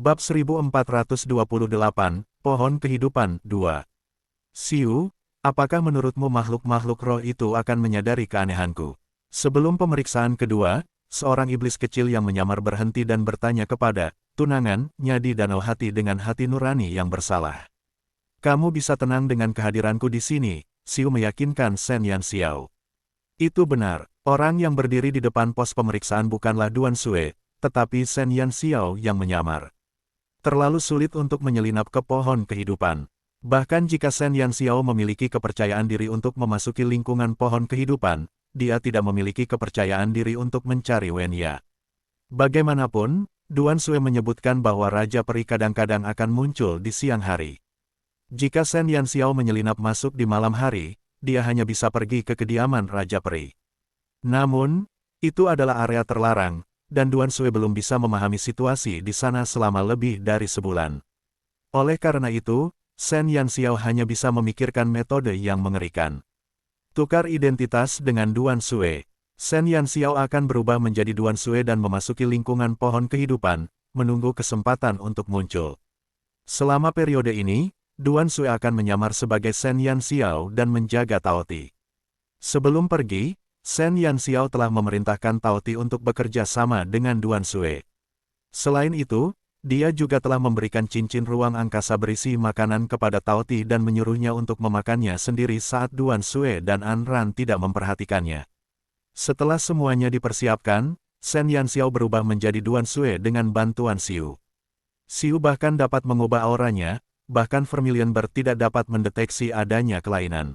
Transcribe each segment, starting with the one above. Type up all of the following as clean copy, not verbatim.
Bab 1428, Pohon Kehidupan 2. Xiu, apakah menurutmu makhluk-makhluk roh itu akan menyadari keanehanku? Sebelum pemeriksaan kedua, seorang iblis kecil yang menyamar berhenti dan bertanya kepada tunangan, Nyadi Danau Hati dengan hati nurani yang bersalah. Kamu bisa tenang dengan kehadiranku di sini, Xiu meyakinkan Shen Yanxiao. Itu benar, orang yang berdiri di depan pos pemeriksaan bukanlah Duan Xue, tetapi Shen Yanxiao yang menyamar. Terlalu sulit untuk menyelinap ke pohon kehidupan. Bahkan jika Shen Yanxiao memiliki kepercayaan diri untuk memasuki lingkungan pohon kehidupan, dia tidak memiliki kepercayaan diri untuk mencari Wenya. Bagaimanapun, Duan Xue menyebutkan bahwa Raja Peri kadang-kadang akan muncul di siang hari. Jika Shen Yanxiao menyelinap masuk di malam hari, dia hanya bisa pergi ke kediaman Raja Peri. Namun, itu adalah area terlarang, dan Duan Xue belum bisa memahami situasi di sana selama lebih dari sebulan. Oleh karena itu, Shen Yanxiao hanya bisa memikirkan metode yang mengerikan. Tukar identitas dengan Duan Xue. Shen Yanxiao akan berubah menjadi Duan Xue dan memasuki lingkungan pohon kehidupan, menunggu kesempatan untuk muncul. Selama periode ini, Duan Xue akan menyamar sebagai Shen Yanxiao dan menjaga Tao Ti. Sebelum pergi, Shen Yanxiao telah memerintahkan Tao Ti untuk bekerja sama dengan Duan Xue. Selain itu, dia juga telah memberikan cincin ruang angkasa berisi makanan kepada Tao Ti dan menyuruhnya untuk memakannya sendiri saat Duan Xue dan An Ran tidak memperhatikannya. Setelah semuanya dipersiapkan, Shen Yanxiao berubah menjadi Duan Xue dengan bantuan Xiu. Xiu bahkan dapat mengubah auranya, bahkan Vermilion Bird tidak dapat mendeteksi adanya kelainan.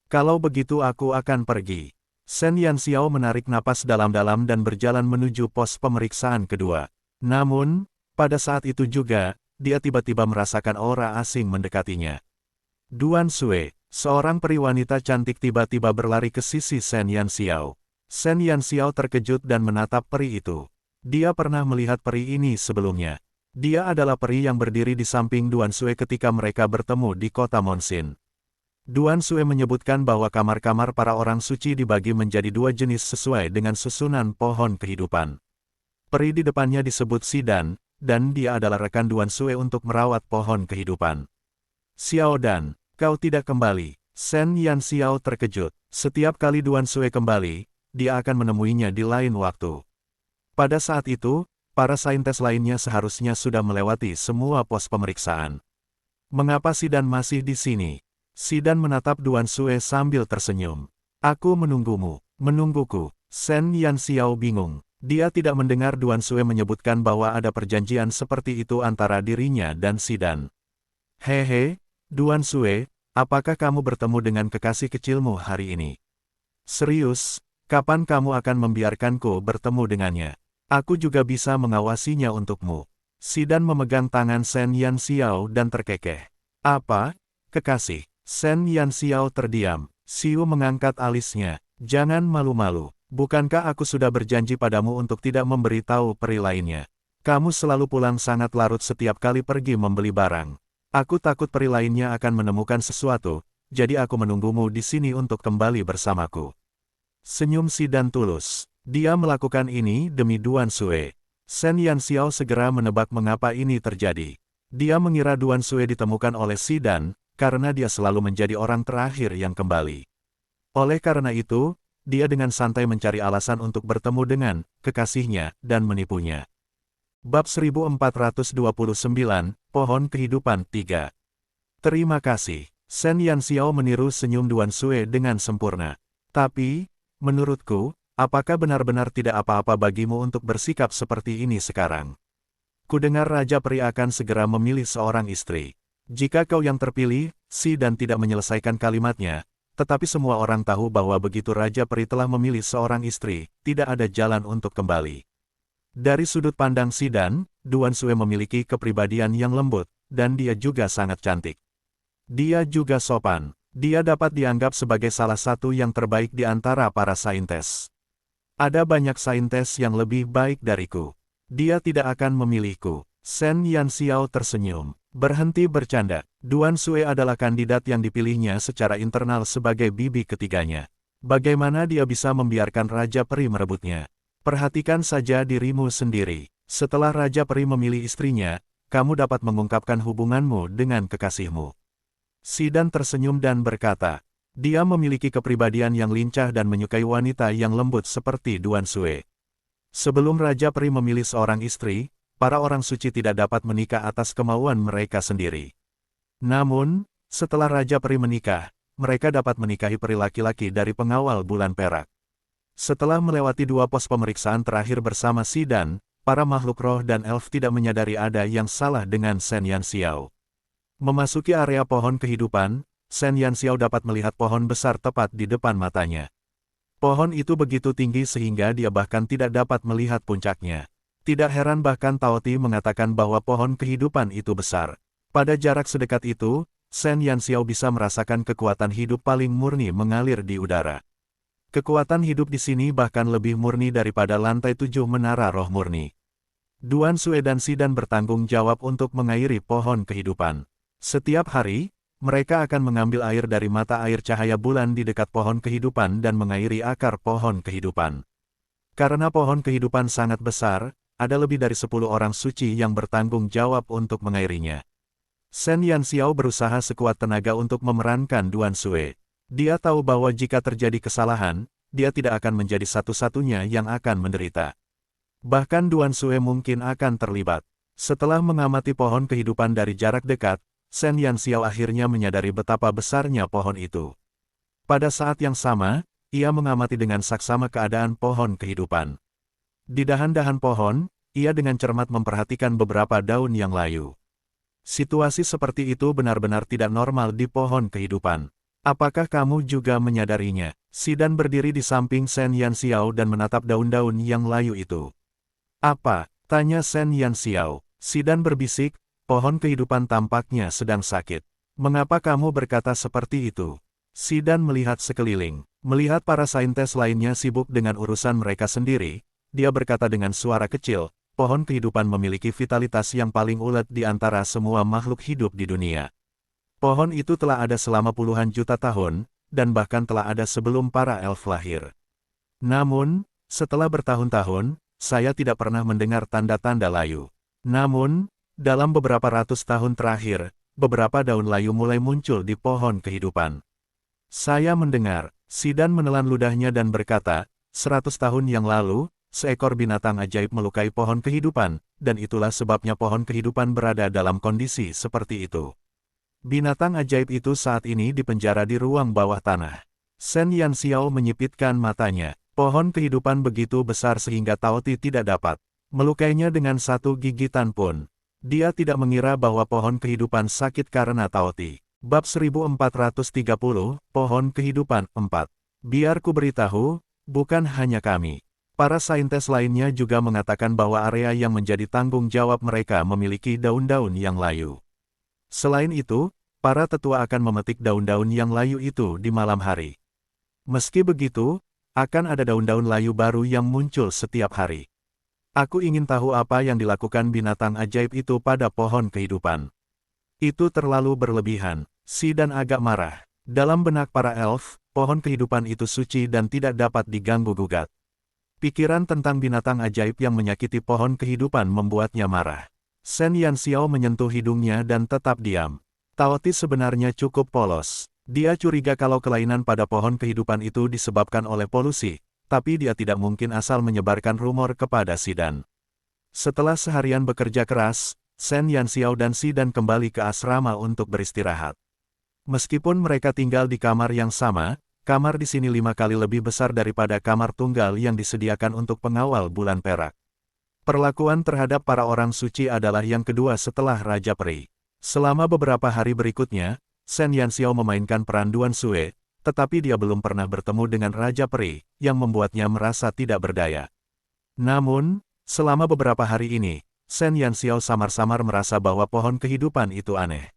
Kalau begitu aku akan pergi. Shen Yanxiao menarik napas dalam-dalam dan berjalan menuju pos pemeriksaan kedua. Namun, pada saat itu juga, dia tiba-tiba merasakan aura asing mendekatinya. Duan Xue, seorang peri wanita cantik tiba-tiba berlari ke sisi Shen Yanxiao. Shen Yanxiao terkejut dan menatap peri itu. Dia pernah melihat peri ini sebelumnya. Dia adalah peri yang berdiri di samping Duan Xue ketika mereka bertemu di kota Monxin. Duan Xue menyebutkan bahwa kamar-kamar para orang suci dibagi menjadi dua jenis sesuai dengan susunan pohon kehidupan. Peri di depannya disebut Xidan, dan dia adalah rekan Duan Xue untuk merawat pohon kehidupan. Xiao Dan, kau tidak kembali. Shen Yanxiao terkejut. Setiap kali Duan Xue kembali, dia akan menemuinya di lain waktu. Pada saat itu, para saintes lainnya seharusnya sudah melewati semua pos pemeriksaan. Mengapa Xidan masih di sini? Xidan menatap Duan Xue sambil tersenyum. Aku menunggumu, menungguku. Shen Yanxiao bingung. Dia tidak mendengar Duan Xue menyebutkan bahwa ada perjanjian seperti itu antara dirinya dan Xidan. Hehe, Duan Xue, apakah kamu bertemu dengan kekasih kecilmu hari ini? Serius, kapan kamu akan membiarkanku bertemu dengannya? Aku juga bisa mengawasinya untukmu. Xidan memegang tangan Shen Yanxiao dan terkekeh. Apa, kekasih? Shen Yanxiao terdiam. Xiu mengangkat alisnya. Jangan malu-malu. Bukankah aku sudah berjanji padamu untuk tidak memberitahu peri lainnya? Kamu selalu pulang sangat larut setiap kali pergi membeli barang. Aku takut peri lainnya akan menemukan sesuatu, jadi aku menunggumu di sini untuk kembali bersamaku. Senyum Xidan tulus. Dia melakukan ini demi Duan Xue. Shen Yanxiao segera menebak mengapa ini terjadi. Dia mengira Duan Xue ditemukan oleh Xidan, karena dia selalu menjadi orang terakhir yang kembali. Oleh karena itu, dia dengan santai mencari alasan untuk bertemu dengan kekasihnya dan menipunya. Bab 1429, Pohon Kehidupan 3. Terima kasih. Shen Yanxiao meniru senyum Duan Xue dengan sempurna. Tapi, menurutku, apakah benar-benar tidak apa-apa bagimu untuk bersikap seperti ini sekarang? Kudengar Raja Peri akan segera memilih seorang istri. Jika kau yang terpilih, Xidan tidak menyelesaikan kalimatnya, tetapi semua orang tahu bahwa begitu Raja Peri telah memilih seorang istri, tidak ada jalan untuk kembali. Dari sudut pandang Xidan, Duan Xue memiliki kepribadian yang lembut, dan dia juga sangat cantik. Dia juga sopan. Dia dapat dianggap sebagai salah satu yang terbaik di antara para saintes. Ada banyak saintes yang lebih baik dariku. Dia tidak akan memilihku. Shen Yanxiao tersenyum. Berhenti bercanda. Duan Xue adalah kandidat yang dipilihnya secara internal sebagai bibi ketiganya. Bagaimana dia bisa membiarkan Raja Peri merebutnya? Perhatikan saja dirimu sendiri. Setelah Raja Peri memilih istrinya, kamu dapat mengungkapkan hubunganmu dengan kekasihmu. Sidan tersenyum dan berkata, dia memiliki kepribadian yang lincah dan menyukai wanita yang lembut seperti Duan Sue. Sebelum Raja Peri memilih seorang istri, para orang suci tidak dapat menikah atas kemauan mereka sendiri. Namun, setelah Raja Peri menikah, mereka dapat menikahi peri laki-laki dari pengawal bulan perak. Setelah melewati 2 pos pemeriksaan terakhir bersama Sidan, para makhluk roh dan elf tidak menyadari ada yang salah dengan Shen Yanxiao. Memasuki area pohon kehidupan, Shen Yanxiao dapat melihat pohon besar tepat di depan matanya. Pohon itu begitu tinggi sehingga dia bahkan tidak dapat melihat puncaknya. Tidak heran bahkan Tao Ti mengatakan bahwa pohon kehidupan itu besar. Pada jarak sedekat itu, Shen Yanxiao bisa merasakan kekuatan hidup paling murni mengalir di udara. Kekuatan hidup di sini bahkan lebih murni daripada lantai 7 menara roh murni. Duan Sue dan Sidan bertanggung jawab untuk mengairi pohon kehidupan. Setiap hari, mereka akan mengambil air dari mata air cahaya bulan di dekat pohon kehidupan dan mengairi akar pohon kehidupan. Karena pohon kehidupan sangat besar, ada lebih dari 10 orang suci yang bertanggung jawab untuk mengairinya. Shen Yanxiao berusaha sekuat tenaga untuk memerankan Duan Sue. Dia tahu bahwa jika terjadi kesalahan, dia tidak akan menjadi satu-satunya yang akan menderita. Bahkan Duan Sue mungkin akan terlibat. Setelah mengamati pohon kehidupan dari jarak dekat, Shen Yanxiao akhirnya menyadari betapa besarnya pohon itu. Pada saat yang sama, ia mengamati dengan saksama keadaan pohon kehidupan. Di dahan-dahan pohon, ia dengan cermat memperhatikan beberapa daun yang layu. Situasi seperti itu benar-benar tidak normal di pohon kehidupan. Apakah kamu juga menyadarinya? Sidan berdiri di samping Shen Yanxiao dan menatap daun-daun yang layu itu. Apa? Tanya Shen Yanxiao. Sidan berbisik, pohon kehidupan tampaknya sedang sakit. Mengapa kamu berkata seperti itu? Sidan melihat sekeliling. Melihat para saintes lainnya sibuk dengan urusan mereka sendiri, dia berkata dengan suara kecil, pohon kehidupan memiliki vitalitas yang paling ulet di antara semua makhluk hidup di dunia. Pohon itu telah ada selama puluhan juta tahun, dan bahkan telah ada sebelum para elf lahir. Namun, setelah bertahun-tahun, saya tidak pernah mendengar tanda-tanda layu. Namun, dalam beberapa ratus tahun terakhir, beberapa daun layu mulai muncul di pohon kehidupan. Saya mendengar, Sidan menelan ludahnya dan berkata, 100 tahun yang lalu, seekor binatang ajaib melukai pohon kehidupan, dan itulah sebabnya pohon kehidupan berada dalam kondisi seperti itu. Binatang ajaib itu saat ini dipenjara di ruang bawah tanah. Shen Yanxiao menyipitkan matanya. Pohon kehidupan begitu besar sehingga Tao Ti tidak dapat melukainya dengan satu gigitan pun. Dia tidak mengira bahwa pohon kehidupan sakit karena Tao Ti. Bab 1430, Pohon Kehidupan 4. Biar ku beritahu, bukan hanya kami. Para saintes lainnya juga mengatakan bahwa area yang menjadi tanggung jawab mereka memiliki daun-daun yang layu. Selain itu, para tetua akan memetik daun-daun yang layu itu di malam hari. Meski begitu, akan ada daun-daun layu baru yang muncul setiap hari. Aku ingin tahu apa yang dilakukan binatang ajaib itu pada pohon kehidupan. Itu terlalu berlebihan. Sidan agak marah. Dalam benak para elf, pohon kehidupan itu suci dan tidak dapat diganggu-gugat. Pikiran tentang binatang ajaib yang menyakiti pohon kehidupan membuatnya marah. Shen Yanxiao menyentuh hidungnya dan tetap diam. Tao Ti sebenarnya cukup polos. Dia curiga kalau kelainan pada pohon kehidupan itu disebabkan oleh polusi, tapi dia tidak mungkin asal menyebarkan rumor kepada Sidan. Setelah seharian bekerja keras, Shen Yanxiao dan Sidan kembali ke asrama untuk beristirahat. Meskipun mereka tinggal di kamar yang sama, kamar di sini 5 kali lebih besar daripada kamar tunggal yang disediakan untuk pengawal bulan perak. Perlakuan terhadap para orang suci adalah yang kedua setelah Raja Peri. Selama beberapa hari berikutnya, Shen Yanxiao memainkan peran Duan Sue, tetapi dia belum pernah bertemu dengan Raja Peri, yang membuatnya merasa tidak berdaya. Namun, selama beberapa hari ini, Shen Yanxiao samar-samar merasa bahwa pohon kehidupan itu aneh.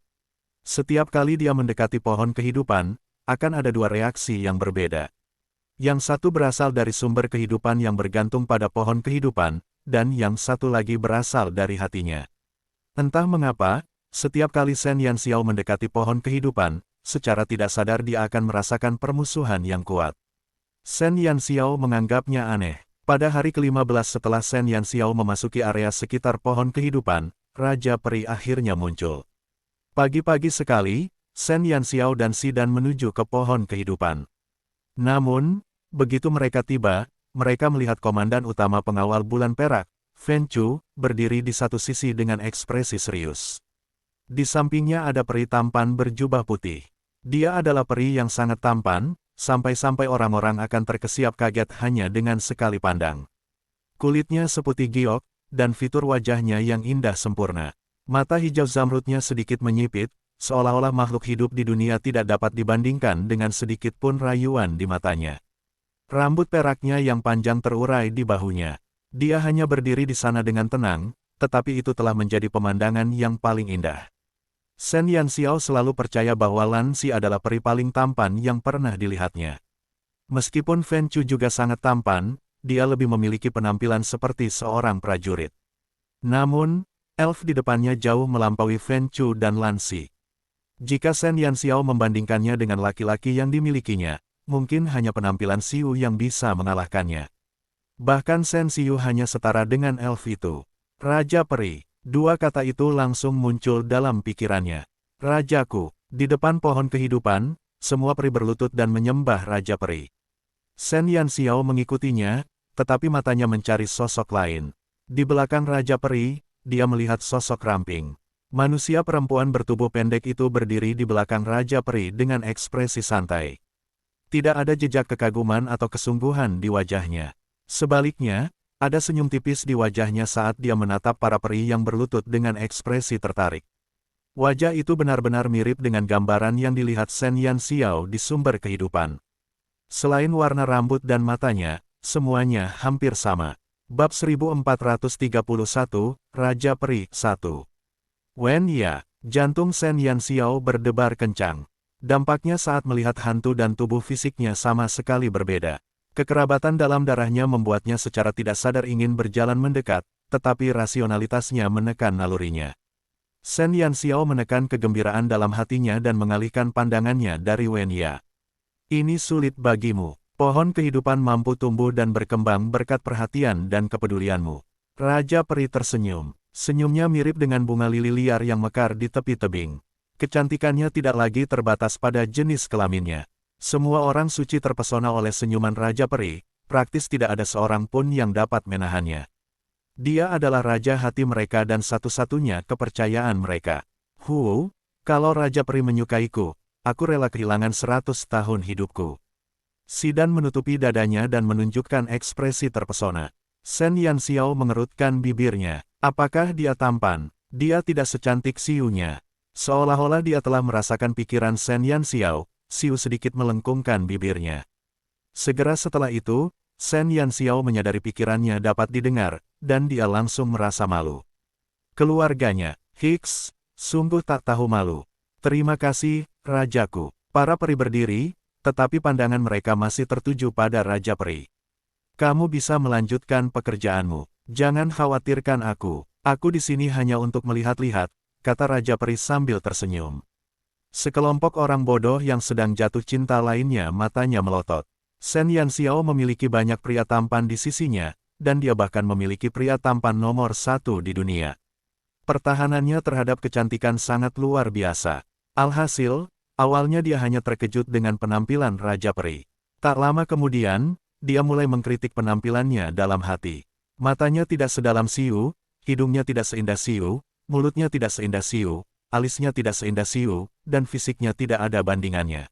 Setiap kali dia mendekati pohon kehidupan, akan ada dua reaksi yang berbeda. Yang satu berasal dari sumber kehidupan yang bergantung pada pohon kehidupan, dan yang satu lagi berasal dari hatinya. Entah mengapa, setiap kali Shen Yanxiao mendekati pohon kehidupan, secara tidak sadar dia akan merasakan permusuhan yang kuat. Shen Yanxiao menganggapnya aneh. Pada hari ke-15 setelah Shen Yanxiao memasuki area sekitar pohon kehidupan, Raja Peri akhirnya muncul. Pagi-pagi sekali, Shen Yanxiao dan Xidan menuju ke pohon kehidupan. Namun, begitu mereka tiba, mereka melihat komandan utama pengawal bulan perak, Fen Chu, berdiri di satu sisi dengan ekspresi serius. Di sampingnya ada peri tampan berjubah putih. Dia adalah peri yang sangat tampan, sampai-sampai orang-orang akan terkesiap kaget hanya dengan sekali pandang. Kulitnya seputih giok, dan fitur wajahnya yang indah sempurna. Mata hijau zamrudnya sedikit menyipit, seolah-olah makhluk hidup di dunia tidak dapat dibandingkan dengan sedikit pun rayuan di matanya. Rambut peraknya yang panjang terurai di bahunya. Dia hanya berdiri di sana dengan tenang, tetapi itu telah menjadi pemandangan yang paling indah. Shen Yanxiao selalu percaya bahwa Lan Xi adalah peri paling tampan yang pernah dilihatnya. Meskipun Fen Chu juga sangat tampan, dia lebih memiliki penampilan seperti seorang prajurit. Namun, elf di depannya jauh melampaui Fen Chu dan Lan Xi. Jika Shen Yanxiao membandingkannya dengan laki-laki yang dimilikinya, mungkin hanya penampilan Xiu yang bisa mengalahkannya. Bahkan Shen Xiu hanya setara dengan elf itu. Raja Peri. Dua kata itu langsung muncul dalam pikirannya. Rajaku. Di depan pohon kehidupan, semua peri berlutut dan menyembah Raja Peri. Shen Yanxiao mengikutinya, tetapi matanya mencari sosok lain. Di belakang Raja Peri, dia melihat sosok ramping. Manusia perempuan bertubuh pendek itu berdiri di belakang Raja Peri dengan ekspresi santai. Tidak ada jejak kekaguman atau kesungguhan di wajahnya. Sebaliknya, ada senyum tipis di wajahnya saat dia menatap para peri yang berlutut dengan ekspresi tertarik. Wajah itu benar-benar mirip dengan gambaran yang dilihat Shen Yanxiao di sumber kehidupan. Selain warna rambut dan matanya, semuanya hampir sama. Bab 1431, Raja Peri 1. Wen Ya, jantung Shen Yanxiao berdebar kencang. Dampaknya saat melihat hantu dan tubuh fisiknya sama sekali berbeda. Kekerabatan dalam darahnya membuatnya secara tidak sadar ingin berjalan mendekat, tetapi rasionalitasnya menekan nalurinya. Shen Yanxiao menekan kegembiraan dalam hatinya dan mengalihkan pandangannya dari Wen Ya. Ini sulit bagimu. Pohon kehidupan mampu tumbuh dan berkembang berkat perhatian dan kepedulianmu. Raja Peri tersenyum. Senyumnya mirip dengan bunga lili liar yang mekar di tepi tebing. Kecantikannya tidak lagi terbatas pada jenis kelaminnya. Semua orang suci terpesona oleh senyuman Raja Peri, praktis tidak ada seorang pun yang dapat menahannya. Dia adalah raja hati mereka dan satu-satunya kepercayaan mereka. Kalau Raja Peri menyukaiku, aku rela kehilangan 100 tahun hidupku. Xidan menutupi dadanya dan menunjukkan ekspresi terpesona. Shen Yanxiao mengerutkan bibirnya. Apakah dia tampan? Dia tidak secantik Xiu-nya. Seolah-olah dia telah merasakan pikiran Shen Yanxiao. Xiu sedikit melengkungkan bibirnya. Segera setelah itu, Shen Yanxiao menyadari pikirannya dapat didengar, dan dia langsung merasa malu. Keluarganya, Hicks, sungguh tak tahu malu. Terima kasih, Rajaku. Para peri berdiri, tetapi pandangan mereka masih tertuju pada Raja Peri. Kamu bisa melanjutkan pekerjaanmu. Jangan khawatirkan aku. Aku di sini hanya untuk melihat-lihat, kata Raja Peri sambil tersenyum. Sekelompok orang bodoh yang sedang jatuh cinta lainnya matanya melotot. Shen Yanxiao memiliki banyak pria tampan di sisinya, dan dia bahkan memiliki pria tampan nomor 1 di dunia. Pertahanannya terhadap kecantikan sangat luar biasa. Alhasil, awalnya dia hanya terkejut dengan penampilan Raja Peri. Tak lama kemudian, dia mulai mengkritik penampilannya dalam hati. Matanya tidak sedalam Xiu, hidungnya tidak seindah Xiu, mulutnya tidak seindah Xiu, alisnya tidak seindah Xiu, dan fisiknya tidak ada bandingannya.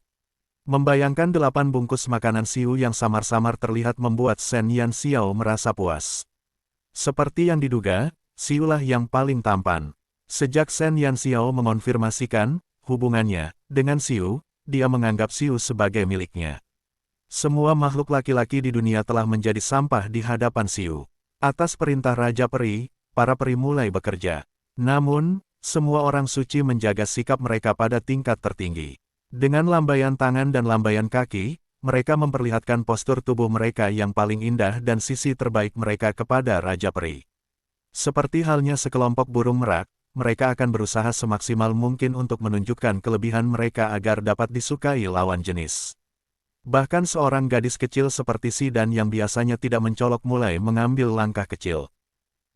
Membayangkan 8 bungkus makanan Xiu yang samar-samar terlihat membuat Shen Yanxiao merasa puas. Seperti yang diduga, Xiu lah yang paling tampan. Sejak Shen Yanxiao mengonfirmasikan hubungannya dengan Xiu, dia menganggap Xiu sebagai miliknya. Semua makhluk laki-laki di dunia telah menjadi sampah di hadapan Xiu. Atas perintah Raja Peri, para peri mulai bekerja. Namun, semua orang suci menjaga sikap mereka pada tingkat tertinggi. Dengan lambaian tangan dan lambaian kaki, mereka memperlihatkan postur tubuh mereka yang paling indah dan sisi terbaik mereka kepada Raja Peri. Seperti halnya sekelompok burung merak, mereka akan berusaha semaksimal mungkin untuk menunjukkan kelebihan mereka agar dapat disukai lawan jenis. Bahkan seorang gadis kecil seperti Xidan yang biasanya tidak mencolok mulai mengambil langkah kecil.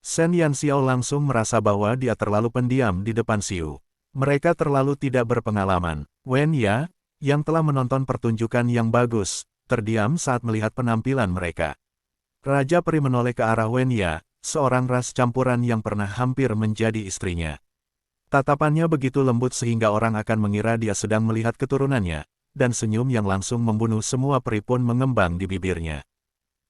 Shen Yanxiao langsung merasa bahwa dia terlalu pendiam di depan Xiu. Mereka terlalu tidak berpengalaman. Wen Ya, yang telah menonton pertunjukan yang bagus, terdiam saat melihat penampilan mereka. Raja Peri menoleh ke arah Wen Ya, seorang ras campuran yang pernah hampir menjadi istrinya. Tatapannya begitu lembut sehingga orang akan mengira dia sedang melihat keturunannya, dan senyum yang langsung membunuh semua peri pun mengembang di bibirnya.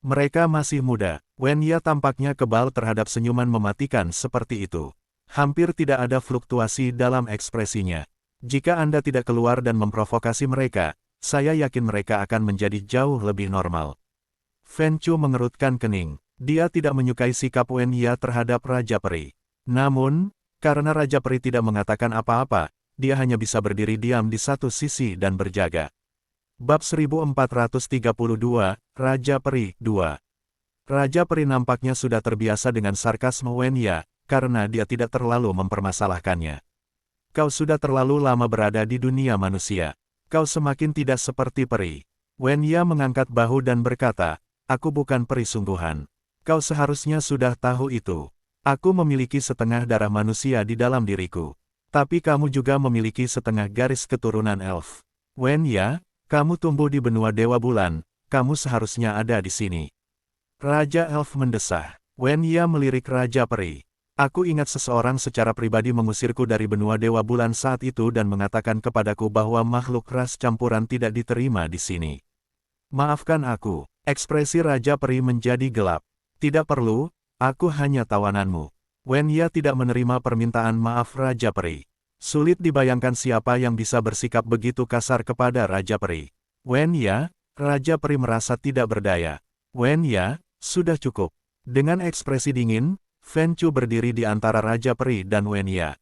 Mereka masih muda. Wen Ya tampaknya kebal terhadap senyuman mematikan seperti itu. Hampir tidak ada fluktuasi dalam ekspresinya. Jika Anda tidak keluar dan memprovokasi mereka, saya yakin mereka akan menjadi jauh lebih normal. Fen Chu mengerutkan kening. Dia tidak menyukai sikap Wen Ya terhadap Raja Peri. Namun, karena Raja Peri tidak mengatakan apa-apa, dia hanya bisa berdiri diam di satu sisi dan berjaga. Bab 1432, Raja Peri 2. Raja Peri nampaknya sudah terbiasa dengan sarkasme Wen Ya, karena dia tidak terlalu mempermasalahkannya. Kau sudah terlalu lama berada di dunia manusia. Kau semakin tidak seperti peri. Wen Ya mengangkat bahu dan berkata, aku bukan peri sungguhan. Kau seharusnya sudah tahu itu. Aku memiliki setengah darah manusia di dalam diriku. Tapi kamu juga memiliki setengah garis keturunan elf. Wen Ya, kamu tumbuh di benua Dewa Bulan, kamu seharusnya ada di sini. Raja Elf mendesah. Wen Ya melirik Raja Peri. Aku ingat seseorang secara pribadi mengusirku dari benua Dewa Bulan saat itu dan mengatakan kepadaku bahwa makhluk ras campuran tidak diterima di sini. Maafkan aku. Ekspresi Raja Peri menjadi gelap. Tidak perlu, aku hanya tawananmu. Wen Ya tidak menerima permintaan maaf Raja Peri. Sulit dibayangkan siapa yang bisa bersikap begitu kasar kepada Raja Peri. Wen Ya, Raja Peri merasa tidak berdaya. Wen Ya, sudah cukup. Dengan ekspresi dingin, Fen Chu berdiri di antara Raja Peri dan Wen Ya.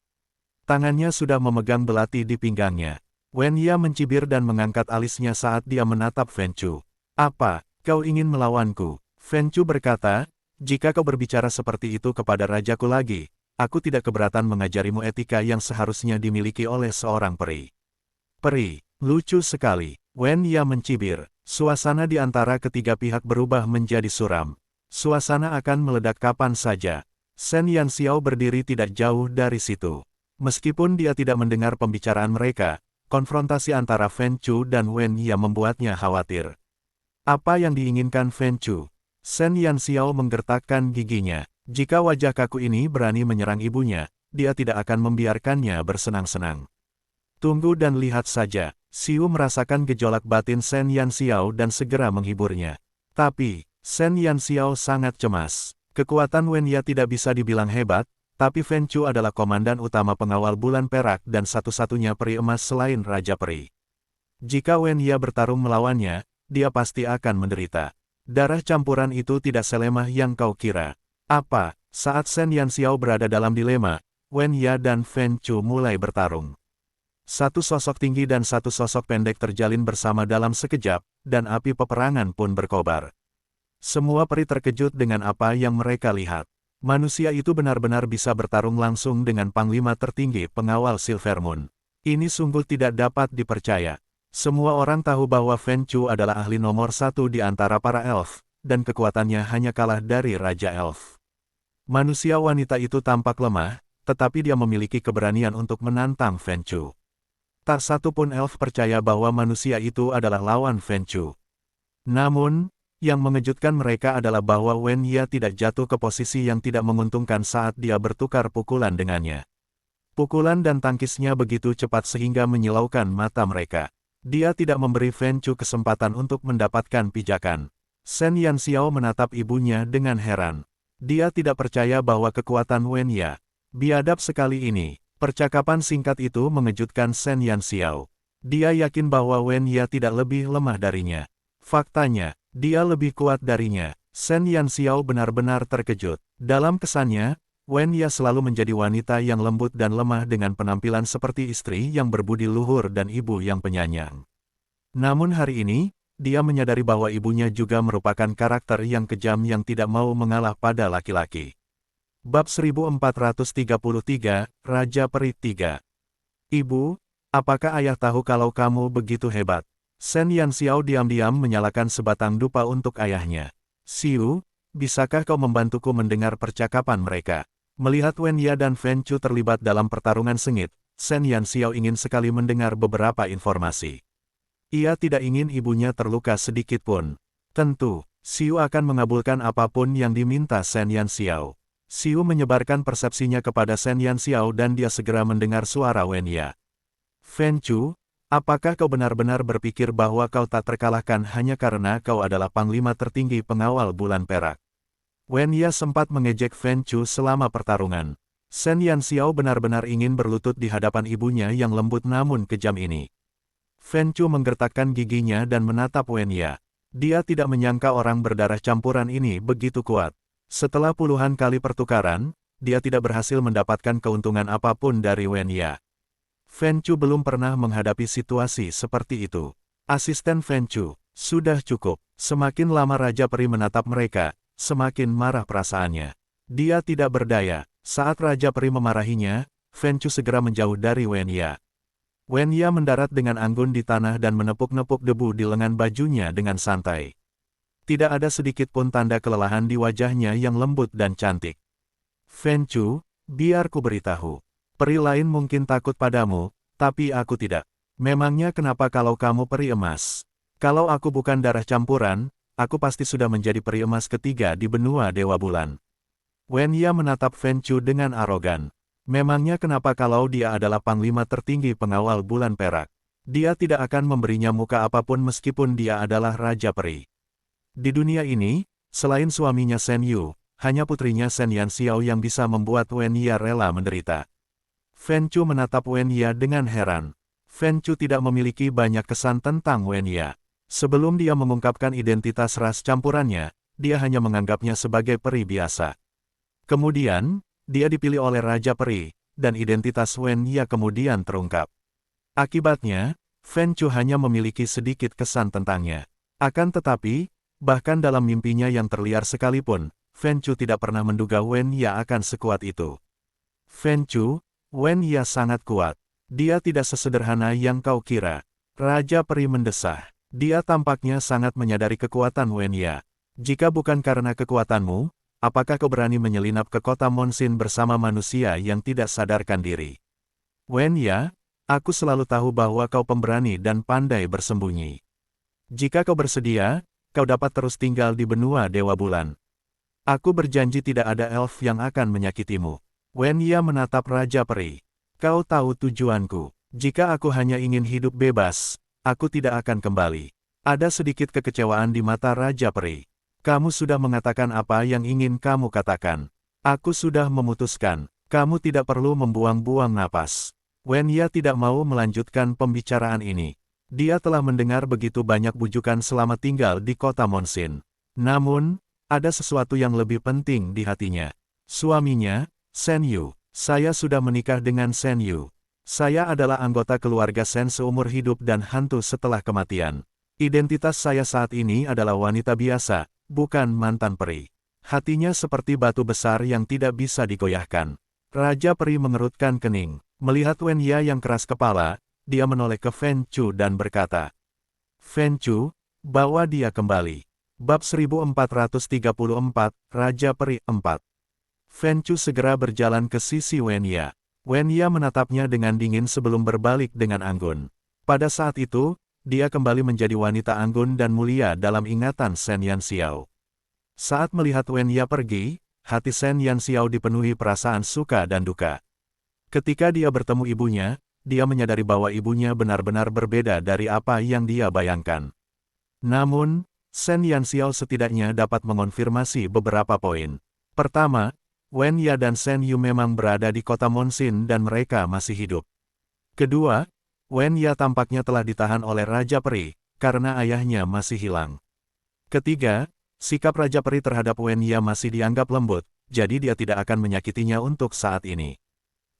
Tangannya sudah memegang belati di pinggangnya. Wen Ya mencibir dan mengangkat alisnya saat dia menatap Fen Chu. Apa, kau ingin melawanku? Fen Chu berkata, jika kau berbicara seperti itu kepada rajaku lagi, aku tidak keberatan mengajarimu etika yang seharusnya dimiliki oleh seorang peri. Peri, lucu sekali. Wen Ya mencibir. Suasana di antara ketiga pihak berubah menjadi suram. Suasana akan meledak kapan saja. Shen Yanxiao berdiri tidak jauh dari situ. Meskipun dia tidak mendengar pembicaraan mereka, konfrontasi antara Fen Chu dan Wen Ya membuatnya khawatir. Apa yang diinginkan Fen Chu? Shen Yanxiao menggertakkan giginya. Jika wajah kaku ini berani menyerang ibunya, dia tidak akan membiarkannya bersenang-senang. Tunggu dan lihat saja. Xiu merasakan gejolak batin Shen Yanxiao dan segera menghiburnya. Tapi, Shen Yanxiao sangat cemas. Kekuatan Wen Ya tidak bisa dibilang hebat, tapi Fen Chu adalah komandan utama pengawal bulan perak dan satu-satunya peri emas selain Raja Peri. Jika Wen Ya bertarung melawannya, dia pasti akan menderita. Darah campuran itu tidak selemah yang kau kira. Apa? Saat Shen Yanxiao berada dalam dilema, Wen Ya dan Fen Chu mulai bertarung. Satu sosok tinggi dan satu sosok pendek terjalin bersama dalam sekejap, dan api peperangan pun berkobar. Semua peri terkejut dengan apa yang mereka lihat. Manusia itu benar-benar bisa bertarung langsung dengan panglima tertinggi pengawal Silver Moon. Ini sungguh tidak dapat dipercaya. Semua orang tahu bahwa Fen Chu adalah ahli nomor satu di antara para elf, dan kekuatannya hanya kalah dari Raja Elf. Manusia wanita itu tampak lemah, tetapi dia memiliki keberanian untuk menantang Fen Chu. Tak satu pun elf percaya bahwa manusia itu adalah lawan Fen Chu. Namun, yang mengejutkan mereka adalah bahwa Wen Ya tidak jatuh ke posisi yang tidak menguntungkan saat dia bertukar pukulan dengannya. Pukulan dan tangkisnya begitu cepat sehingga menyilaukan mata mereka. Dia tidak memberi Fen Chu kesempatan untuk mendapatkan pijakan. Shen Yanxiao menatap ibunya dengan heran. Dia tidak percaya bahwa kekuatan Wen Ya. Biadab sekali ini. Percakapan singkat itu mengejutkan Shen Yanxiao. Dia yakin bahwa Wen Ya tidak lebih lemah darinya. Faktanya, dia lebih kuat darinya. Shen Yanxiao benar-benar terkejut. Dalam kesannya, Wen Ya selalu menjadi wanita yang lembut dan lemah dengan penampilan seperti istri yang berbudi luhur dan ibu yang penyayang. Namun hari ini, dia menyadari bahwa ibunya juga merupakan karakter yang kejam yang tidak mau mengalah pada laki-laki. Bab 1433, Raja Peri 3. Ibu, apakah ayah tahu kalau kamu begitu hebat? Shen Yanxiao diam-diam menyalakan sebatang dupa untuk ayahnya. Xiu, bisakah kau membantuku mendengar percakapan mereka? Melihat Wen Ya dan Fen Chu terlibat dalam pertarungan sengit, Shen Yanxiao ingin sekali mendengar beberapa informasi. Ia tidak ingin ibunya terluka sedikit pun. Tentu, Xiu akan mengabulkan apapun yang diminta Shen Yanxiao. Xiu menyebarkan persepsinya kepada Shen Yanxiao dan dia segera mendengar suara Wen Ya. Fen Chu, apakah kau benar-benar berpikir bahwa kau tak terkalahkan hanya karena kau adalah panglima tertinggi pengawal bulan perak? Wen Ya sempat mengejek Fen Chu selama pertarungan. Shen Yanxiao benar-benar ingin berlutut di hadapan ibunya yang lembut namun kejam ini. Fen Chu menggertakkan giginya dan menatap Wen Ya. Dia tidak menyangka orang berdarah campuran ini begitu kuat. Setelah puluhan kali pertukaran, dia tidak berhasil mendapatkan keuntungan apapun dari Wen Ya. Fen Chu belum pernah menghadapi situasi seperti itu. Asisten Fen Chu, sudah cukup. Semakin lama Raja Peri menatap mereka, semakin marah perasaannya. Dia tidak berdaya. Saat Raja Peri memarahinya, Fen Chu segera menjauh dari Wen Ya. Wen Ya mendarat dengan anggun di tanah dan menepuk-nepuk debu di lengan bajunya dengan santai. Tidak ada sedikit pun tanda kelelahan di wajahnya yang lembut dan cantik. Fen Chu, biar ku beritahu. Peri lain mungkin takut padamu, tapi aku tidak. Memangnya kenapa kalau kamu peri emas? Kalau aku bukan darah campuran, aku pasti sudah menjadi peri emas ketiga di benua Dewa Bulan. Wen Ya menatap Fen Chu dengan arogan. Memangnya kenapa kalau dia adalah panglima tertinggi pengawal bulan perak? Dia tidak akan memberinya muka apapun meskipun dia adalah Raja Peri. Di dunia ini, selain suaminya Shen Yu, hanya putrinya Shen Yanxiao yang bisa membuat Wen Ya rela menderita. Fen Chu menatap Wen Ya dengan heran. Fen Chu tidak memiliki banyak kesan tentang Wen Ya. Sebelum dia mengungkapkan identitas ras campurannya, dia hanya menganggapnya sebagai peri biasa. Kemudian, dia dipilih oleh Raja Peri, dan identitas Wen Ya kemudian terungkap. Akibatnya, Fen Chu hanya memiliki sedikit kesan tentangnya. Akan tetapi, bahkan dalam mimpinya yang terliar sekalipun, Fen Chu tidak pernah menduga Wen Ya akan sekuat itu. Fen Chu, Wen Ya sangat kuat. Dia tidak sesederhana yang kau kira. Raja Peri mendesah. Dia tampaknya sangat menyadari kekuatan Wen Ya. Jika bukan karena kekuatanmu, apakah kau berani menyelinap ke kota Monsin bersama manusia yang tidak sadarkan diri? Wen Ya, aku selalu tahu bahwa kau pemberani dan pandai bersembunyi. Jika kau bersedia, kau dapat terus tinggal di benua Dewa Bulan. Aku berjanji tidak ada elf yang akan menyakitimu. Wen Ya menatap Raja Peri. Kau tahu tujuanku. Jika aku hanya ingin hidup bebas, aku tidak akan kembali. Ada sedikit kekecewaan di mata Raja Peri. Kamu sudah mengatakan apa yang ingin kamu katakan. Aku sudah memutuskan. Kamu tidak perlu membuang-buang napas. Wen Ya tidak mau melanjutkan pembicaraan ini. Dia telah mendengar begitu banyak bujukan selama tinggal di kota Monsin. Namun, ada sesuatu yang lebih penting di hatinya. Suaminya, Shen Yu. Saya sudah menikah dengan Shen Yu. Saya adalah anggota keluarga Shen seumur hidup dan hantu setelah kematian. Identitas saya saat ini adalah wanita biasa, bukan mantan peri. Hatinya seperti batu besar yang tidak bisa digoyahkan. Raja Peri mengerutkan kening. Melihat Wen Ya yang keras kepala, dia menoleh ke Fen Chu dan berkata, Fen Chu, bawa dia kembali. Bab 1434, Raja Peri 4. Fen Chu segera berjalan ke sisi Wen Ya. Wen Ya menatapnya dengan dingin sebelum berbalik dengan anggun. Pada saat itu, dia kembali menjadi wanita anggun dan mulia dalam ingatan Shen Yanxiao. Saat melihat Wen Ya pergi, hati Shen Yanxiao dipenuhi perasaan suka dan duka. Ketika dia bertemu ibunya, dia menyadari bahwa ibunya benar-benar berbeda dari apa yang dia bayangkan. Namun, Shen Yanxiao setidaknya dapat mengonfirmasi beberapa poin. Pertama, Wen Ya dan Shen Yu memang berada di kota Monsin dan mereka masih hidup. Kedua, Wen Ya tampaknya telah ditahan oleh Raja Peri, karena ayahnya masih hilang. Ketiga, sikap Raja Peri terhadap Wen Ya masih dianggap lembut, jadi dia tidak akan menyakitinya untuk saat ini.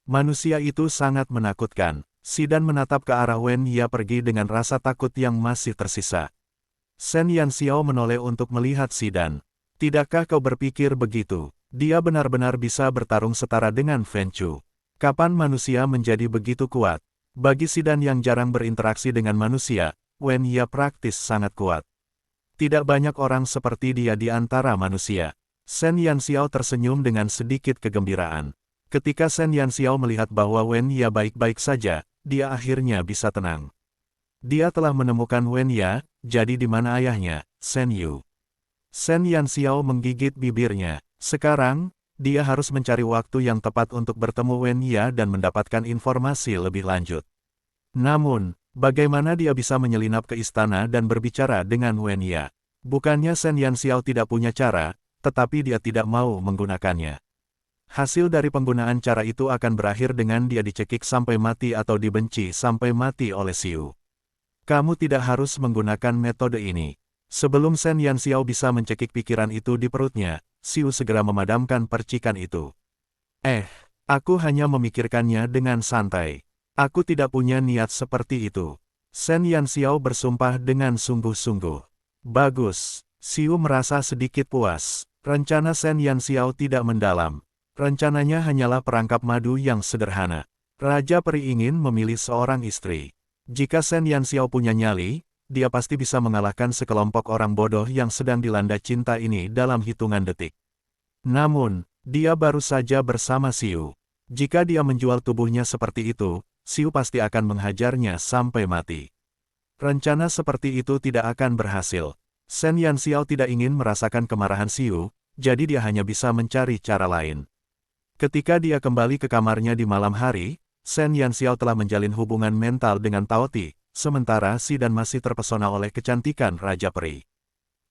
Manusia itu sangat menakutkan. Sidan menatap ke arah Wen Ya pergi dengan rasa takut yang masih tersisa. Shen Yanxiao menoleh untuk melihat Sidan. Tidakkah kau berpikir begitu? Dia benar-benar bisa bertarung setara dengan Fen Chu. Kapan manusia menjadi begitu kuat? Bagi Sidan yang jarang berinteraksi dengan manusia, Wen Ya praktis sangat kuat. Tidak banyak orang seperti dia di antara manusia. Shen Yanxiao tersenyum dengan sedikit kegembiraan. Ketika Shen Yanxiao melihat bahwa Wen Ya baik-baik saja, dia akhirnya bisa tenang. Dia telah menemukan Wen Ya, jadi di mana ayahnya, Shen Yu. Shen Yanxiao menggigit bibirnya. Sekarang, dia harus mencari waktu yang tepat untuk bertemu Wen Ya dan mendapatkan informasi lebih lanjut. Namun, bagaimana dia bisa menyelinap ke istana dan berbicara dengan Wen Ya? Bukannya Shen Yanxiao tidak punya cara, tetapi dia tidak mau menggunakannya. Hasil dari penggunaan cara itu akan berakhir dengan dia dicekik sampai mati atau dibenci sampai mati oleh Xiu. Kamu tidak harus menggunakan metode ini. Sebelum Shen Yanxiao bisa mencekik pikiran itu di perutnya, Xiu segera memadamkan percikan itu. Aku hanya memikirkannya dengan santai. Aku tidak punya niat seperti itu. Shen Yanxiao bersumpah dengan sungguh-sungguh. Bagus, Xiu merasa sedikit puas. Rencana Shen Yanxiao tidak mendalam. Rencananya hanyalah perangkap madu yang sederhana. Raja Peri ingin memilih seorang istri. Jika Shen Yanxiao punya nyali, dia pasti bisa mengalahkan sekelompok orang bodoh yang sedang dilanda cinta ini dalam hitungan detik. Namun, dia baru saja bersama Xiu. Jika dia menjual tubuhnya seperti itu, Xiu pasti akan menghajarnya sampai mati. Rencana seperti itu tidak akan berhasil. Shen Yanxiao tidak ingin merasakan kemarahan Xiu, jadi dia hanya bisa mencari cara lain. Ketika dia kembali ke kamarnya di malam hari, Shen Yanxiao telah menjalin hubungan mental dengan Tao Ti, sementara Xidan masih terpesona oleh kecantikan Raja Peri.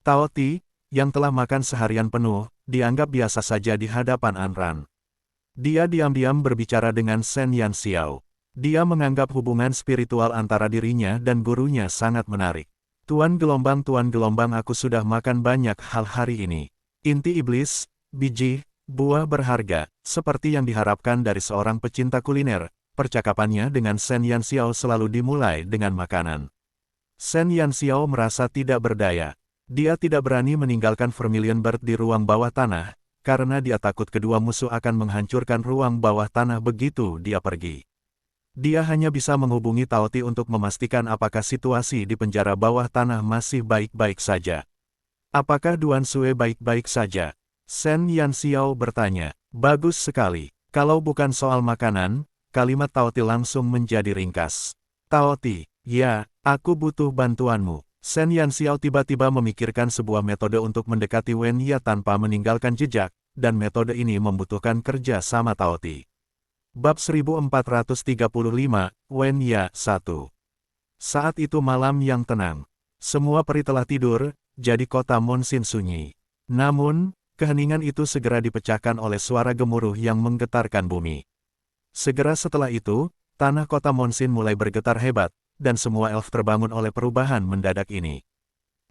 Tao Ti, yang telah makan seharian penuh, dianggap biasa saja di hadapan Anran. Dia diam-diam berbicara dengan Shen Yanxiao. Dia menganggap hubungan spiritual antara dirinya dan gurunya sangat menarik. Tuan Gelombang, aku sudah makan banyak hal hari ini. Inti iblis, biji, buah berharga, seperti yang diharapkan dari seorang pecinta kuliner. Percakapannya dengan Shen Yanxiao selalu dimulai dengan makanan. Shen Yanxiao merasa tidak berdaya. Dia tidak berani meninggalkan Vermilion Bird di ruang bawah tanah, karena dia takut kedua musuh akan menghancurkan ruang bawah tanah begitu dia pergi. Dia hanya bisa menghubungi Tao Ti untuk memastikan apakah situasi di penjara bawah tanah masih baik-baik saja. Apakah Duan Sue baik-baik saja? Shen Yanxiao bertanya. Bagus sekali. Kalau bukan soal makanan, kalimat Tao Ti langsung menjadi ringkas. Tao Ti, ya, aku butuh bantuanmu. Shen Yanxiao tiba-tiba memikirkan sebuah metode untuk mendekati Wen Ya tanpa meninggalkan jejak, dan metode ini membutuhkan kerja sama Tao Ti. Bab 1435, Wen Ya 1. Saat itu malam yang tenang. Semua peri telah tidur, jadi kota Monsin sunyi. Namun, keheningan itu segera dipecahkan oleh suara gemuruh yang menggetarkan bumi. Segera setelah itu, tanah kota Monsin mulai bergetar hebat, dan semua elf terbangun oleh perubahan mendadak ini.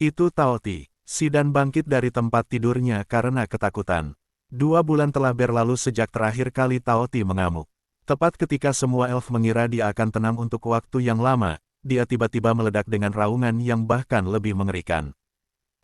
Itu Tao Ti. Xidan bangkit dari tempat tidurnya karena ketakutan. 2 bulan telah berlalu sejak terakhir kali Tao Ti mengamuk. Tepat ketika semua elf mengira dia akan tenang untuk waktu yang lama, dia tiba-tiba meledak dengan raungan yang bahkan lebih mengerikan.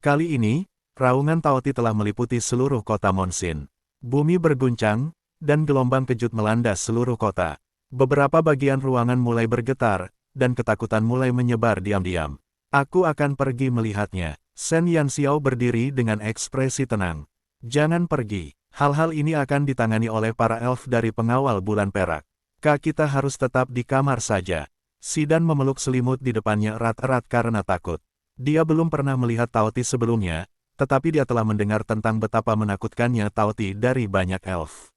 Kali ini, raungan Tao Ti telah meliputi seluruh kota Monsin. Bumi berguncang, dan gelombang kejut melanda seluruh kota. Beberapa bagian ruangan mulai bergetar, dan ketakutan mulai menyebar diam-diam. Aku akan pergi melihatnya. Shen Yanxiao berdiri dengan ekspresi tenang. Jangan pergi. Hal-hal ini akan ditangani oleh para elf dari pengawal bulan perak. Kita harus tetap di kamar saja. Xidan memeluk selimut di depannya erat-erat karena takut. Dia belum pernah melihat Tao Ti sebelumnya, tetapi dia telah mendengar tentang betapa menakutkannya Tao Ti dari banyak elf.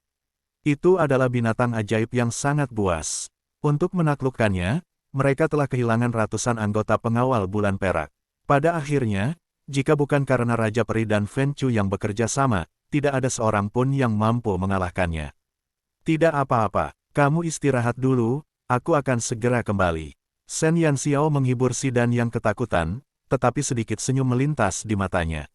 Itu adalah binatang ajaib yang sangat buas. Untuk menaklukkannya, mereka telah kehilangan ratusan anggota pengawal bulan perak. Pada akhirnya, jika bukan karena Raja Peri dan Fen Chu yang bekerja sama, tidak ada seorang pun yang mampu mengalahkannya. Tidak apa-apa, kamu istirahat dulu, aku akan segera kembali. Shen Yanxiao menghibur Xidan yang ketakutan, tetapi sedikit senyum melintas di matanya.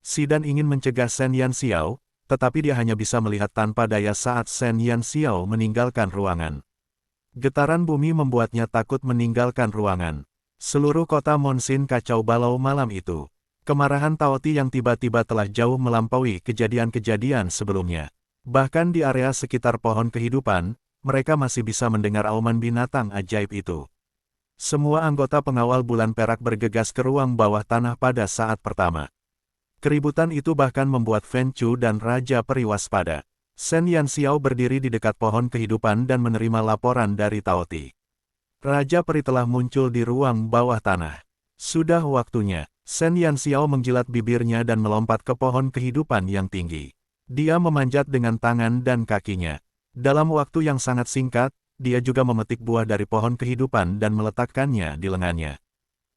Xidan ingin mencegah Shen Yanxiao, tetapi dia hanya bisa melihat tanpa daya saat Shen Yanxiao meninggalkan ruangan. Getaran bumi membuatnya takut meninggalkan ruangan. Seluruh kota Monsin kacau balau malam itu. Kemarahan Tao Ti yang tiba-tiba telah jauh melampaui kejadian-kejadian sebelumnya. Bahkan di area sekitar pohon kehidupan, mereka masih bisa mendengar auman binatang ajaib itu. Semua anggota pengawal bulan perak bergegas ke ruang bawah tanah pada saat pertama. Keributan itu bahkan membuat Fen Chu dan Raja Peri waspada. Shen Yanxiao berdiri di dekat pohon kehidupan dan menerima laporan dari Tao Ti. Raja Peri telah muncul di ruang bawah tanah. Sudah waktunya. Shen Yanxiao menjilat bibirnya dan melompat ke pohon kehidupan yang tinggi. Dia memanjat dengan tangan dan kakinya. Dalam waktu yang sangat singkat, dia juga memetik buah dari pohon kehidupan dan meletakkannya di lengannya.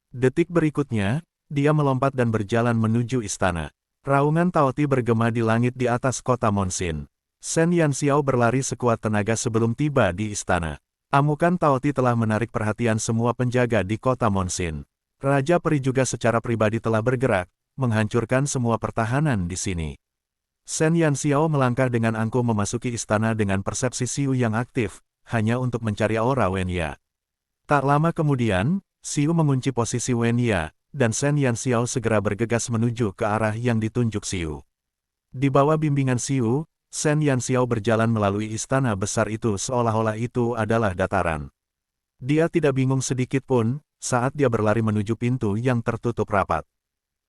Detik berikutnya, dia melompat dan berjalan menuju istana. Raungan Tao Ti bergema di langit di atas kota Monsin. Shen Yanxiao berlari sekuat tenaga sebelum tiba di istana. Amukan Tao Ti telah menarik perhatian semua penjaga di kota Monsin. Raja Peri juga secara pribadi telah bergerak, menghancurkan semua pertahanan di sini. Shen Yanxiao melangkah dengan angkuh memasuki istana dengan persepsi Xiu yang aktif, hanya untuk mencari aura Wen Ya. Tak lama kemudian, Xiu mengunci posisi Wen Ya, dan Shen Yanxiao segera bergegas menuju ke arah yang ditunjuk Xiu. Di bawah bimbingan Xiu, Shen Yanxiao berjalan melalui istana besar itu seolah-olah itu adalah dataran. Dia tidak bingung sedikit pun, saat dia berlari menuju pintu yang tertutup rapat.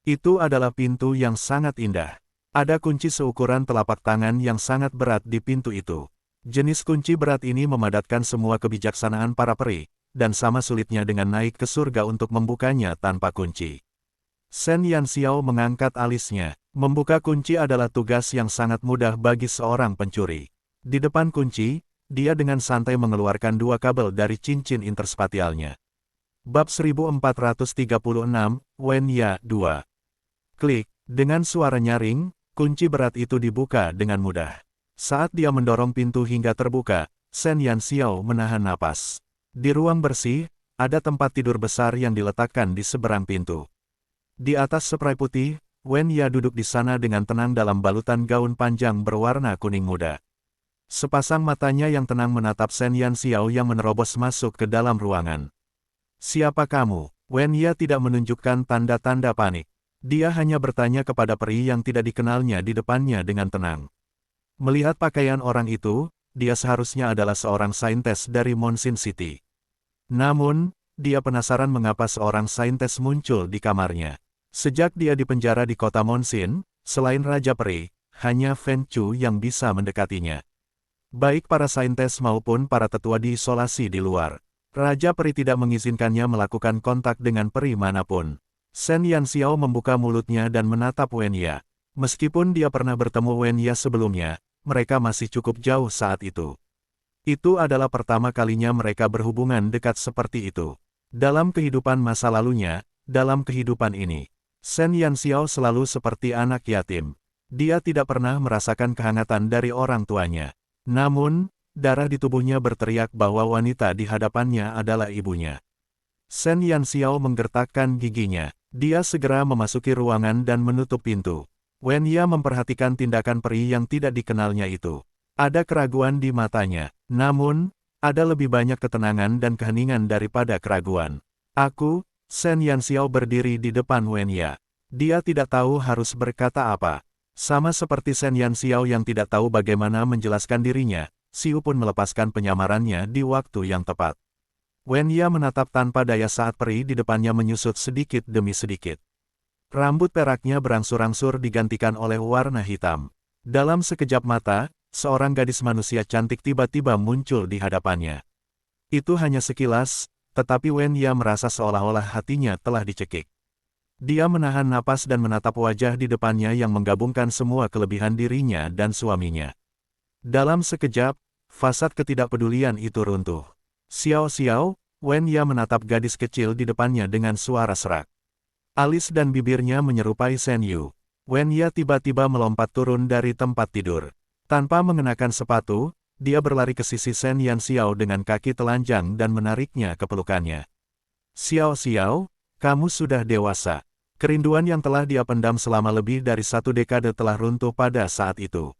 Itu adalah pintu yang sangat indah. Ada kunci seukuran telapak tangan yang sangat berat di pintu itu. Jenis kunci berat ini memadatkan semua kebijaksanaan para peri, dan sama sulitnya dengan naik ke surga untuk membukanya tanpa kunci. Shen Yanxiao mengangkat alisnya. Membuka kunci adalah tugas yang sangat mudah bagi seorang pencuri. Di depan kunci, dia dengan santai mengeluarkan dua kabel dari cincin interspatialnya. Bab 1436, Wen Ya 2. Klik, dengan suara nyaring, kunci berat itu dibuka dengan mudah. Saat dia mendorong pintu hingga terbuka, Shen Yanxiao menahan napas. Di ruang bersih, ada tempat tidur besar yang diletakkan di seberang pintu. Di atas spray putih, Wen Ya duduk di sana dengan tenang dalam balutan gaun panjang berwarna kuning muda. Sepasang matanya yang tenang menatap Shen Yanxiao yang menerobos masuk ke dalam ruangan. "Siapa kamu?" Wen Ya tidak menunjukkan tanda-tanda panik. Dia hanya bertanya kepada peri yang tidak dikenalnya di depannya dengan tenang. Melihat pakaian orang itu, dia seharusnya adalah seorang saintes dari Monsin City. Namun, dia penasaran mengapa seorang saintes muncul di kamarnya. Sejak dia dipenjara di kota Monsin, selain Raja Peri, hanya Fen Chu yang bisa mendekatinya. Baik para saintes maupun para tetua diisolasi di luar. Raja Peri tidak mengizinkannya melakukan kontak dengan peri manapun. Shen Yanxiao membuka mulutnya dan menatap Wen Ya. Meskipun dia pernah bertemu Wen Ya sebelumnya, mereka masih cukup jauh saat itu. Itu adalah pertama kalinya mereka berhubungan dekat seperti itu. Dalam kehidupan masa lalunya, dalam kehidupan ini, Shen Yanxiao selalu seperti anak yatim. Dia tidak pernah merasakan kehangatan dari orang tuanya. Namun, darah di tubuhnya berteriak bahwa wanita di hadapannya adalah ibunya. Shen Yanxiao menggertakkan giginya. Dia segera memasuki ruangan dan menutup pintu. Wen Ya memperhatikan tindakan peri yang tidak dikenalnya itu. Ada keraguan di matanya. Namun, ada lebih banyak ketenangan dan keheningan daripada keraguan. "Aku," Shen Yanxiao berdiri di depan Wen Ya. Dia tidak tahu harus berkata apa. Sama seperti Shen Yanxiao yang tidak tahu bagaimana menjelaskan dirinya, Xiu pun melepaskan penyamarannya di waktu yang tepat. Wen Ya menatap tanpa daya saat peri di depannya menyusut sedikit demi sedikit. Rambut peraknya berangsur-angsur digantikan oleh warna hitam. Dalam sekejap mata, seorang gadis manusia cantik tiba-tiba muncul di hadapannya. Itu hanya sekilas, tetapi Wen Ya merasa seolah-olah hatinya telah dicekik. Dia menahan napas dan menatap wajah di depannya yang menggabungkan semua kelebihan dirinya dan suaminya. Dalam sekejap, fasad ketidakpedulian itu runtuh. "Xiao Xiao," Wen Ya menatap gadis kecil di depannya dengan suara serak. Alis dan bibirnya menyerupai Shen Yu. Wen Ya tiba-tiba melompat turun dari tempat tidur. Tanpa mengenakan sepatu, dia berlari ke sisi Shen Yanxiao dengan kaki telanjang dan menariknya ke pelukannya. "Xiao Xiao, kamu sudah dewasa." Kerinduan yang telah dia pendam selama lebih dari 1 dekade telah runtuh pada saat itu.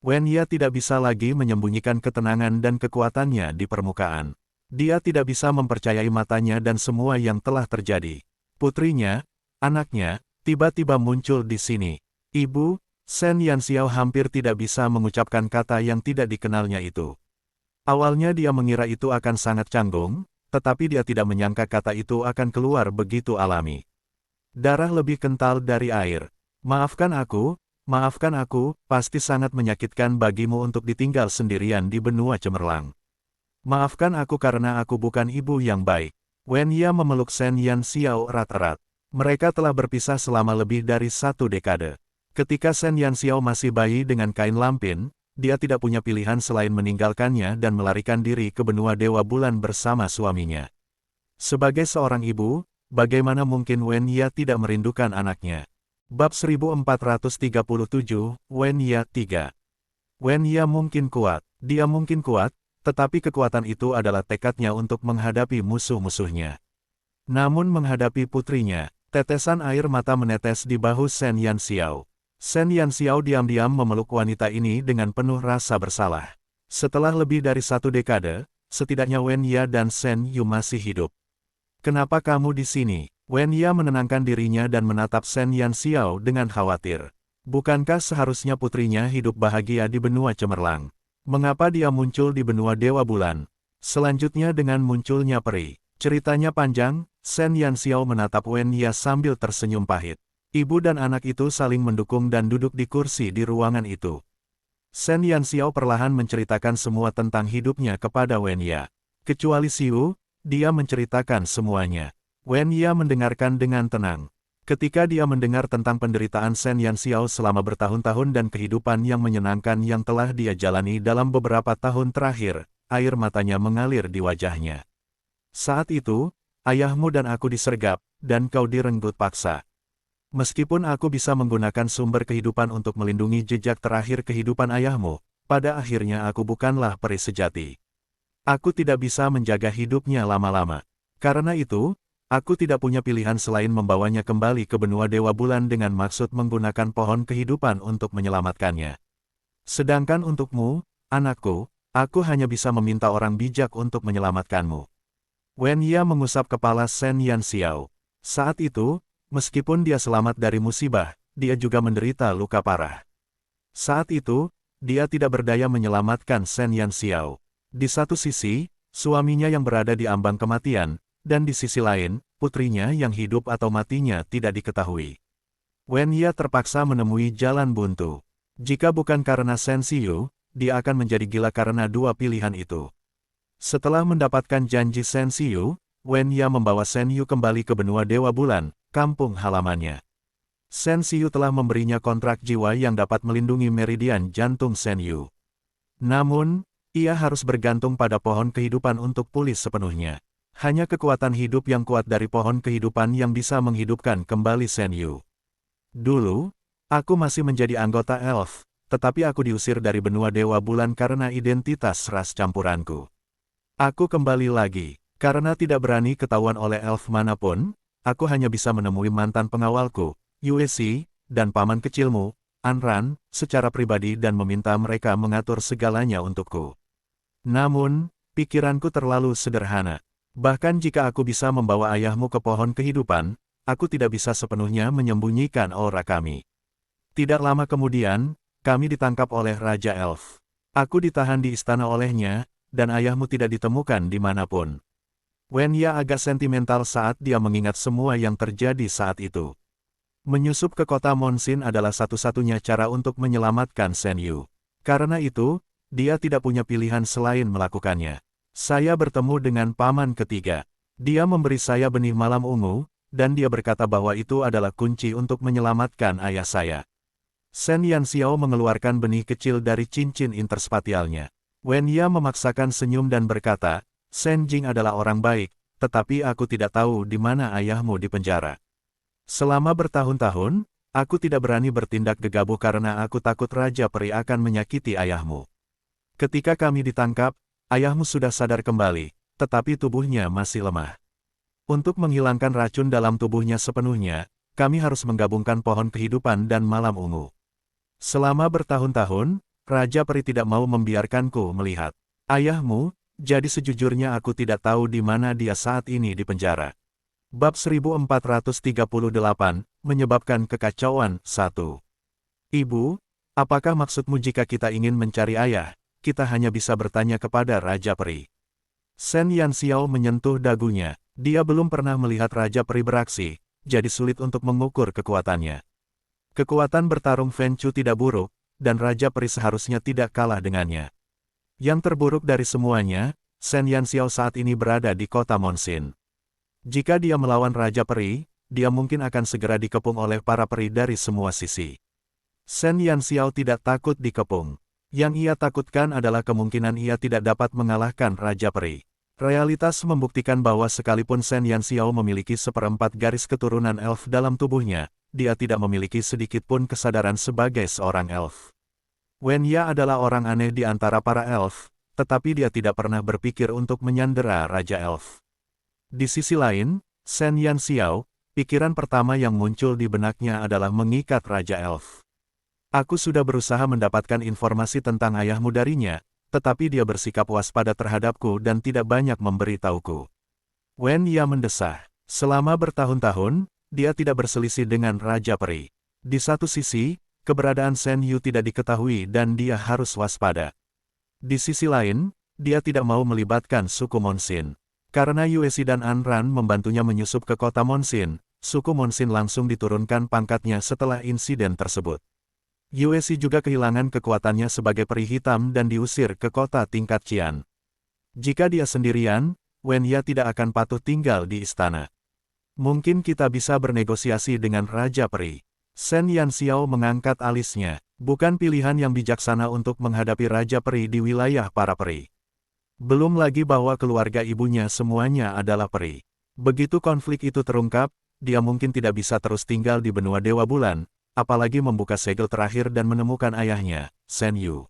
Wen Ya tidak bisa lagi menyembunyikan ketenangan dan kekuatannya di permukaan. Dia tidak bisa mempercayai matanya dan semua yang telah terjadi. Putrinya, anaknya, tiba-tiba muncul di sini. "Ibu," Shen Yanxiao hampir tidak bisa mengucapkan kata yang tidak dikenalnya itu. Awalnya dia mengira itu akan sangat canggung, tetapi dia tidak menyangka kata itu akan keluar begitu alami. Darah lebih kental dari air. Maafkan aku, pasti sangat menyakitkan bagimu untuk ditinggal sendirian di benua cemerlang. Maafkan aku karena aku bukan ibu yang baik. Wen Ya memeluk Shen Yanxiao erat-erat. Mereka telah berpisah selama lebih dari 1 dekade. Ketika Shen Yanxiao masih bayi dengan kain lampin, dia tidak punya pilihan selain meninggalkannya dan melarikan diri ke benua Dewa Bulan bersama suaminya. Sebagai seorang ibu, bagaimana mungkin Wen Ya tidak merindukan anaknya? Bab 1437, Wen Ya 3. Wen Ya mungkin kuat, dia mungkin kuat, tetapi kekuatan itu adalah tekadnya untuk menghadapi musuh-musuhnya. Namun menghadapi putrinya, tetesan air mata menetes di bahu Shen Yanxiao. Shen Yanxiao diam-diam memeluk wanita ini dengan penuh rasa bersalah. Setelah lebih dari 1 dekade, setidaknya Wen Ya dan Shen Yu masih hidup. Kenapa kamu di sini? Wen Ya menenangkan dirinya dan menatap Shen Yanxiao dengan khawatir. Bukankah seharusnya putrinya hidup bahagia di benua cemerlang? Mengapa dia muncul di benua Dewa Bulan? Selanjutnya dengan munculnya peri. Ceritanya panjang, Shen Yanxiao menatap Wen Ya sambil tersenyum pahit. Ibu dan anak itu saling mendukung dan duduk di kursi di ruangan itu. Shen Yanxiao perlahan menceritakan semua tentang hidupnya kepada Wen Ya. Kecuali Xiu, dia menceritakan semuanya. Wen Ya mendengarkan dengan tenang. Ketika dia mendengar tentang penderitaan Shen Yanxiao selama bertahun-tahun dan kehidupan yang menyenangkan yang telah dia jalani dalam beberapa tahun terakhir, air matanya mengalir di wajahnya. Saat itu, ayahmu dan aku disergap, dan kau direnggut paksa. Meskipun aku bisa menggunakan sumber kehidupan untuk melindungi jejak terakhir kehidupan ayahmu, pada akhirnya aku bukanlah peri sejati. Aku tidak bisa menjaga hidupnya lama-lama. Karena itu, aku tidak punya pilihan selain membawanya kembali ke benua Dewa Bulan dengan maksud menggunakan pohon kehidupan untuk menyelamatkannya. Sedangkan untukmu, anakku, aku hanya bisa meminta orang bijak untuk menyelamatkanmu. Wen Ya mengusap kepala Shen Yanxiao. Saat itu, meskipun dia selamat dari musibah, dia juga menderita luka parah. Saat itu, dia tidak berdaya menyelamatkan Shen Yanxiao. Di satu sisi, suaminya yang berada di ambang kematian, dan di sisi lain, putrinya yang hidup atau matinya tidak diketahui. Wen Ya terpaksa menemui jalan buntu. Jika bukan karena Shen Xiu, dia akan menjadi gila karena dua pilihan itu. Setelah mendapatkan janji Shen Xiu, Wen Ya membawa Shen Yu kembali ke benua Dewa Bulan, kampung halamannya. Shen Xiu telah memberinya kontrak jiwa yang dapat melindungi meridian jantung Shen Yu. Namun, ia harus bergantung pada pohon kehidupan untuk pulih sepenuhnya. Hanya kekuatan hidup yang kuat dari pohon kehidupan yang bisa menghidupkan kembali Shen Yu. Dulu, aku masih menjadi anggota elf, tetapi aku diusir dari benua Dewa Bulan karena identitas ras campuranku. Aku kembali lagi, karena tidak berani ketahuan oleh elf manapun, aku hanya bisa menemui mantan pengawalku, Yue Xi, dan paman kecilmu, Anran, secara pribadi dan meminta mereka mengatur segalanya untukku. Namun, pikiranku terlalu sederhana. Bahkan jika aku bisa membawa ayahmu ke pohon kehidupan, aku tidak bisa sepenuhnya menyembunyikan aura kami. Tidak lama kemudian, kami ditangkap oleh Raja Elf. Aku ditahan di istana olehnya, dan ayahmu tidak ditemukan dimanapun. Wen Ya agak sentimental saat dia mengingat semua yang terjadi saat itu. Menyusup ke kota Monsin adalah satu-satunya cara untuk menyelamatkan Shen Yu. Karena itu, dia tidak punya pilihan selain melakukannya. Saya bertemu dengan paman ketiga. Dia memberi saya benih malam ungu, dan dia berkata bahwa itu adalah kunci untuk menyelamatkan ayah saya. Shen Yanxiao mengeluarkan benih kecil dari cincin interspatialnya. Wen Ya memaksakan senyum dan berkata, Shen Jing adalah orang baik, tetapi aku tidak tahu di mana ayahmu di penjara. Selama bertahun-tahun, aku tidak berani bertindak gegabah karena aku takut Raja Peri akan menyakiti ayahmu. Ketika kami ditangkap, ayahmu sudah sadar kembali, tetapi tubuhnya masih lemah. Untuk menghilangkan racun dalam tubuhnya sepenuhnya, kami harus menggabungkan pohon kehidupan dan malam ungu. Selama bertahun-tahun, Raja Peri tidak mau membiarkanku melihat ayahmu, jadi sejujurnya aku tidak tahu di mana dia saat ini di penjara. Bab 1438, menyebabkan kekacauan. 1. Ibu, apakah maksudmu jika kita ingin mencari ayah? Kita hanya bisa bertanya kepada Raja Peri. Shen Yanxiao menyentuh dagunya. Dia belum pernah melihat Raja Peri beraksi, jadi sulit untuk mengukur kekuatannya. Kekuatan bertarung Fen Chu tidak buruk, dan Raja Peri seharusnya tidak kalah dengannya. Yang terburuk dari semuanya, Shen Yanxiao saat ini berada di kota Monsin. Jika dia melawan Raja Peri, dia mungkin akan segera dikepung oleh para peri dari semua sisi. Shen Yanxiao tidak takut dikepung. Yang ia takutkan adalah kemungkinan ia tidak dapat mengalahkan Raja Peri. Realitas membuktikan bahwa sekalipun Shen Yanxiao memiliki seperempat garis keturunan elf dalam tubuhnya, dia tidak memiliki sedikit pun kesadaran sebagai seorang elf. Wen Ya adalah orang aneh di antara para elf, tetapi dia tidak pernah berpikir untuk menyandera Raja Elf. Di sisi lain, Shen Yanxiao, pikiran pertama yang muncul di benaknya adalah mengikat Raja Elf. Aku sudah berusaha mendapatkan informasi tentang ayahmu darinya, tetapi dia bersikap waspada terhadapku dan tidak banyak memberitahuku. Wen Ya mendesah. Selama bertahun-tahun, dia tidak berselisih dengan Raja Peri. Di satu sisi, keberadaan Shen Yu tidak diketahui dan dia harus waspada. Di sisi lain, dia tidak mau melibatkan suku Monsin. Karena Yuesi dan Anran membantunya menyusup ke kota Monsin, suku Monsin langsung diturunkan pangkatnya setelah insiden tersebut. Yuesi juga kehilangan kekuatannya sebagai peri hitam dan diusir ke kota tingkat Qian. Jika dia sendirian, Wen Ya tidak akan patuh tinggal di istana. Mungkin kita bisa bernegosiasi dengan Raja Peri. Shen Yanxiao mengangkat alisnya, bukan pilihan yang bijaksana untuk menghadapi Raja Peri di wilayah para peri. Belum lagi bahwa keluarga ibunya semuanya adalah peri. Begitu konflik itu terungkap, dia mungkin tidak bisa terus tinggal di benua Dewa Bulan, apalagi membuka segel terakhir dan menemukan ayahnya, Shen Yu.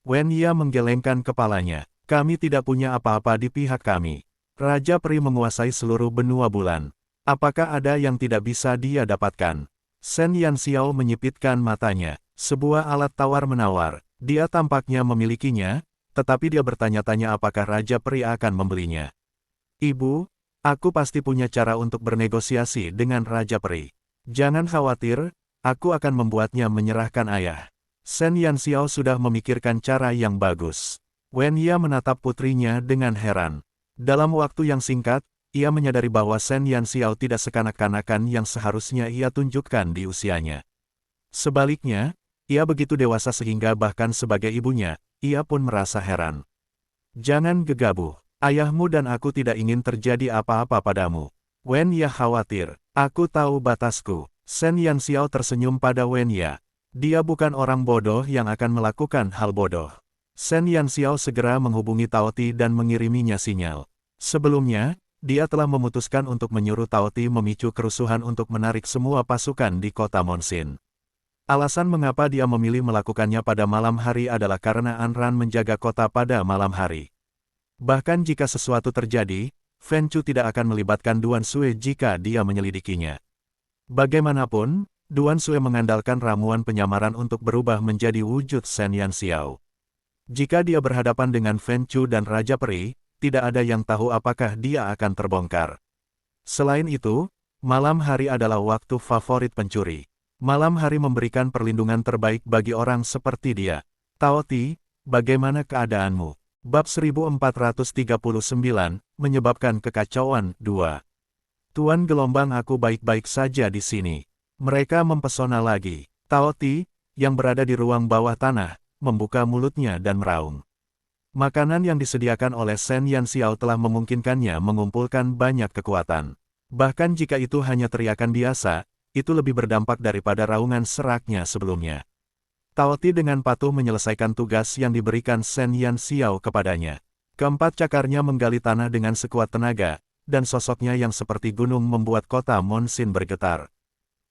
Wen Ya menggelengkan kepalanya, kami tidak punya apa-apa di pihak kami. Raja Peri menguasai seluruh benua bulan. Apakah ada yang tidak bisa dia dapatkan? Shen Yanxiao menyipitkan matanya, sebuah alat tawar-menawar, dia tampaknya memilikinya, tetapi dia bertanya-tanya apakah Raja Peri akan membelinya. Ibu, aku pasti punya cara untuk bernegosiasi dengan Raja Peri. Jangan khawatir, aku akan membuatnya menyerahkan ayah. Shen Yanxiao sudah memikirkan cara yang bagus. Wen Ya menatap putrinya dengan heran. Dalam waktu yang singkat, ia menyadari bahwa Shen Yanxiao tidak sekanak-kanakan yang seharusnya ia tunjukkan di usianya. Sebaliknya, ia begitu dewasa sehingga bahkan sebagai ibunya, ia pun merasa heran. Jangan gegabah, ayahmu dan aku tidak ingin terjadi apa-apa padamu. Wen Ya khawatir, aku tahu batasku. Shen Yanxiao tersenyum pada Wen Ya. Dia bukan orang bodoh yang akan melakukan hal bodoh. Shen Yanxiao segera menghubungi Tao Ti dan mengiriminya sinyal. Sebelumnya, dia telah memutuskan untuk menyuruh Tao Ti memicu kerusuhan untuk menarik semua pasukan di kota Monsin. Alasan mengapa dia memilih melakukannya pada malam hari adalah karena Anran menjaga kota pada malam hari. Bahkan jika sesuatu terjadi, Fen Chu tidak akan melibatkan Duan Sui jika dia menyelidikinya. Bagaimanapun, Duan Sui mengandalkan ramuan penyamaran untuk berubah menjadi wujud Shen Yanxiao. Jika dia berhadapan dengan Fen Chu dan Raja Peri, tidak ada yang tahu apakah dia akan terbongkar. Selain itu, malam hari adalah waktu favorit pencuri. Malam hari memberikan perlindungan terbaik bagi orang seperti dia. Tao Ti, bagaimana keadaanmu? Bab 1439, menyebabkan kekacauan, 2. Tuan Gelombang, aku baik-baik saja di sini. Mereka mempesona lagi. Tao Ti, yang berada di ruang bawah tanah, membuka mulutnya dan meraung. Makanan yang disediakan oleh Shen Yanxiao telah memungkinkannya mengumpulkan banyak kekuatan. Bahkan jika itu hanya teriakan biasa, itu lebih berdampak daripada raungan seraknya sebelumnya. Tao Ti dengan patuh menyelesaikan tugas yang diberikan Shen Yanxiao kepadanya. Keempat cakarnya menggali tanah dengan sekuat tenaga, dan sosoknya yang seperti gunung membuat kota Monsin bergetar.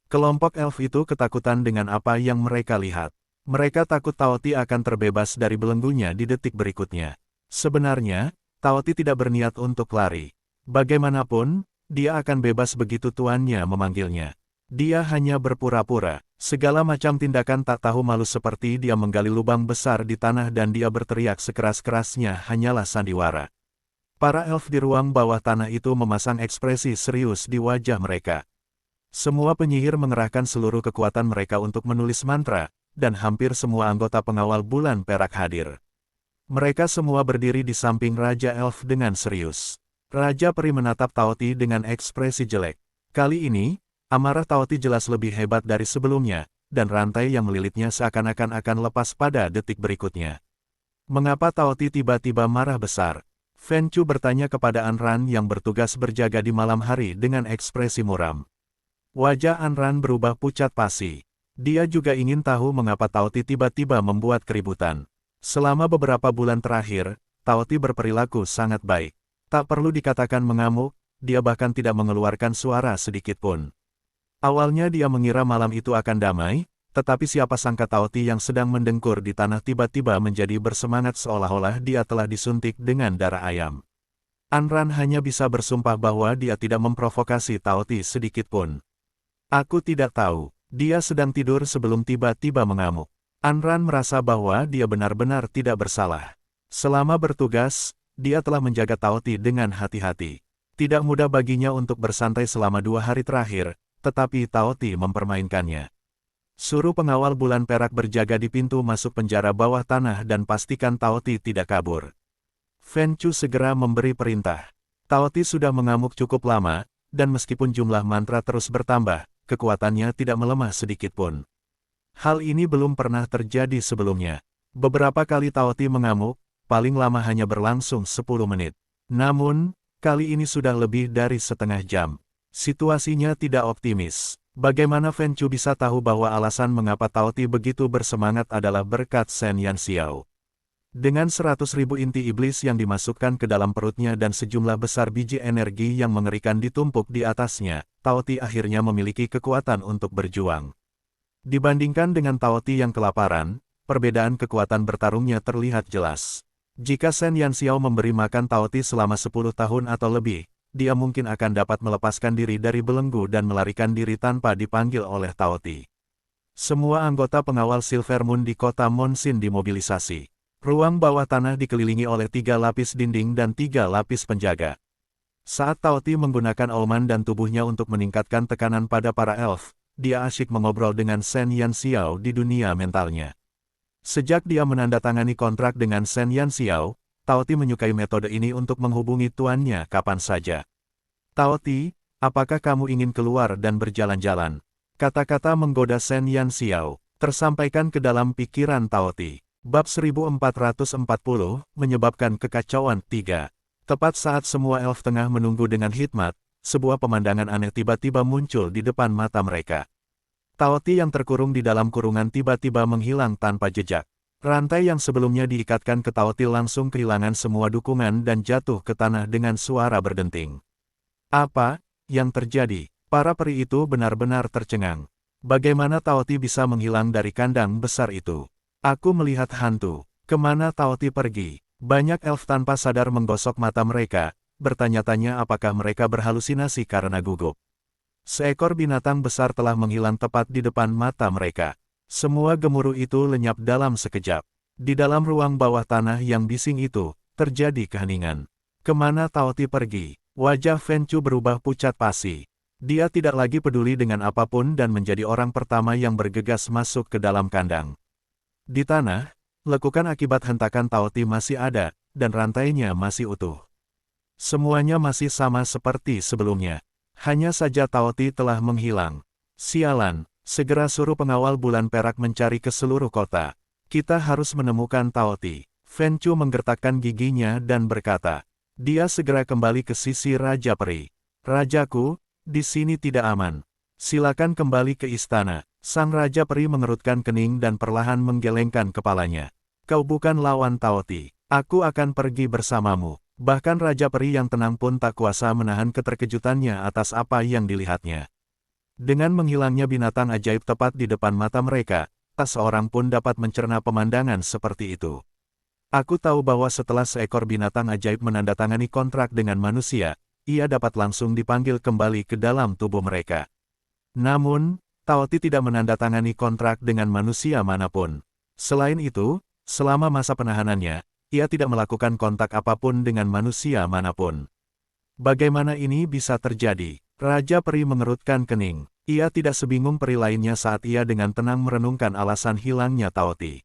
Kelompok elf itu ketakutan dengan apa yang mereka lihat. Mereka takut Tao Ti akan terbebas dari belenggunya di detik berikutnya. Sebenarnya, Tao Ti tidak berniat untuk lari. Bagaimanapun, dia akan bebas begitu tuannya memanggilnya. Dia hanya berpura-pura. Segala macam tindakan tak tahu malu seperti dia menggali lubang besar di tanah dan dia berteriak sekeras-kerasnya hanyalah sandiwara. Para elf di ruang bawah tanah itu memasang ekspresi serius di wajah mereka. Semua penyihir mengerahkan seluruh kekuatan mereka untuk menulis mantra, dan hampir semua anggota pengawal bulan perak hadir. Mereka semua berdiri di samping Raja Elf dengan serius. Raja Peri menatap Tao Ti dengan ekspresi jelek. Kali ini, amarah Tao Ti jelas lebih hebat dari sebelumnya, dan rantai yang melilitnya seakan-akan akan lepas pada detik berikutnya. Mengapa Tao Ti tiba-tiba marah besar? Fen Chu bertanya kepada An Ran yang bertugas berjaga di malam hari dengan ekspresi muram. Wajah An Ran berubah pucat pasi. Dia juga ingin tahu mengapa Tao Ti tiba-tiba membuat keributan. Selama beberapa bulan terakhir, Tao Ti berperilaku sangat baik. Tak perlu dikatakan mengamuk, dia bahkan tidak mengeluarkan suara sedikit pun. Awalnya dia mengira malam itu akan damai, tetapi siapa sangka Tao Ti yang sedang mendengkur di tanah tiba-tiba menjadi bersemangat seolah-olah dia telah disuntik dengan darah ayam. An Ran hanya bisa bersumpah bahwa dia tidak memprovokasi Tao Ti sedikit pun. Aku tidak tahu, dia sedang tidur sebelum tiba-tiba mengamuk. An Ran merasa bahwa dia benar-benar tidak bersalah. Selama bertugas, dia telah menjaga Tao Ti dengan hati-hati. Tidak mudah baginya untuk bersantai selama 2 hari terakhir, tetapi Tao Ti mempermainkannya. Suruh pengawal bulan perak berjaga di pintu masuk penjara bawah tanah dan pastikan Tao Ti tidak kabur. Fen Chu segera memberi perintah. Tao Ti sudah mengamuk cukup lama, dan meskipun jumlah mantra terus bertambah, kekuatannya tidak melemah sedikit pun. Hal ini belum pernah terjadi sebelumnya. Beberapa kali Tao Ti mengamuk, paling lama hanya berlangsung 10 menit. Namun, kali ini sudah lebih dari setengah jam. Situasinya tidak optimis. Bagaimana Fen Chu bisa tahu bahwa alasan mengapa Tao Ti begitu bersemangat adalah berkat Shen Yanxiao? Dengan 100.000 inti iblis yang dimasukkan ke dalam perutnya dan sejumlah besar biji energi yang mengerikan ditumpuk di atasnya, Tao Ti akhirnya memiliki kekuatan untuk berjuang. Dibandingkan dengan Tao Ti yang kelaparan, perbedaan kekuatan bertarungnya terlihat jelas. Jika Shen Yanxiao memberi makan Tao Ti selama 10 tahun atau lebih, dia mungkin akan dapat melepaskan diri dari belenggu dan melarikan diri tanpa dipanggil oleh Tao Ti. Semua anggota pengawal Silver Moon di kota Monsin dimobilisasi. Ruang bawah tanah dikelilingi oleh 3 lapis dinding dan 3 lapis penjaga. Saat Tao Ti menggunakan Olman dan tubuhnya untuk meningkatkan tekanan pada para elf, dia asyik mengobrol dengan Shen Yanxiao di dunia mentalnya. Sejak dia menandatangani kontrak dengan Shen Yanxiao, Tao Ti menyukai metode ini untuk menghubungi tuannya kapan saja. Tao Ti, apakah kamu ingin keluar dan berjalan-jalan? Kata-kata menggoda Shen Yanxiao tersampaikan ke dalam pikiran Tao Ti. Bab 1440, menyebabkan kekacauan 3. Tepat saat semua elf tengah menunggu dengan hikmat, sebuah pemandangan aneh tiba-tiba muncul di depan mata mereka. Tao Ti yang terkurung di dalam kurungan tiba-tiba menghilang tanpa jejak. Rantai yang sebelumnya diikatkan ke Tao Ti langsung kehilangan semua dukungan dan jatuh ke tanah dengan suara berdenting. Apa yang terjadi? Para peri itu benar-benar tercengang. Bagaimana Tao Ti bisa menghilang dari kandang besar itu? Aku melihat hantu. Kemana Tao Ti pergi? Banyak elf tanpa sadar menggosok mata mereka, bertanya-tanya apakah mereka berhalusinasi karena gugup. Seekor binatang besar telah menghilang tepat di depan mata mereka. Semua gemuruh itu lenyap dalam sekejap. Di dalam ruang bawah tanah yang bising itu, terjadi keheningan. Kemana Tao Ti pergi? Wajah Fen Chu berubah pucat pasi. Dia tidak lagi peduli dengan apapun dan menjadi orang pertama yang bergegas masuk ke dalam kandang. Di tanah, lekukan akibat hentakan Tao Ti masih ada, dan rantainya masih utuh. Semuanya masih sama seperti sebelumnya. Hanya saja Tao Ti telah menghilang. Sialan. Segera suruh pengawal bulan perak mencari ke seluruh kota. Kita harus menemukan Tao Ti. Fen Chu menggertakkan giginya dan berkata. Dia segera kembali ke sisi Raja Peri. Rajaku, di sini tidak aman. Silakan kembali ke istana. Sang Raja Peri mengerutkan kening dan perlahan menggelengkan kepalanya. Kau bukan lawan Tao Ti. Aku akan pergi bersamamu. Bahkan Raja Peri yang tenang pun tak kuasa menahan keterkejutannya atas apa yang dilihatnya. Dengan menghilangnya binatang ajaib tepat di depan mata mereka, tak seorang pun dapat mencerna pemandangan seperti itu. Aku tahu bahwa setelah seekor binatang ajaib menandatangani kontrak dengan manusia, ia dapat langsung dipanggil kembali ke dalam tubuh mereka. Namun, Tao Ti tidak menandatangani kontrak dengan manusia manapun. Selain itu, selama masa penahanannya, ia tidak melakukan kontak apapun dengan manusia manapun. Bagaimana ini bisa terjadi? Raja Peri mengerutkan kening. Ia tidak sebingung peri lainnya saat ia dengan tenang merenungkan alasan hilangnya Tao Ti.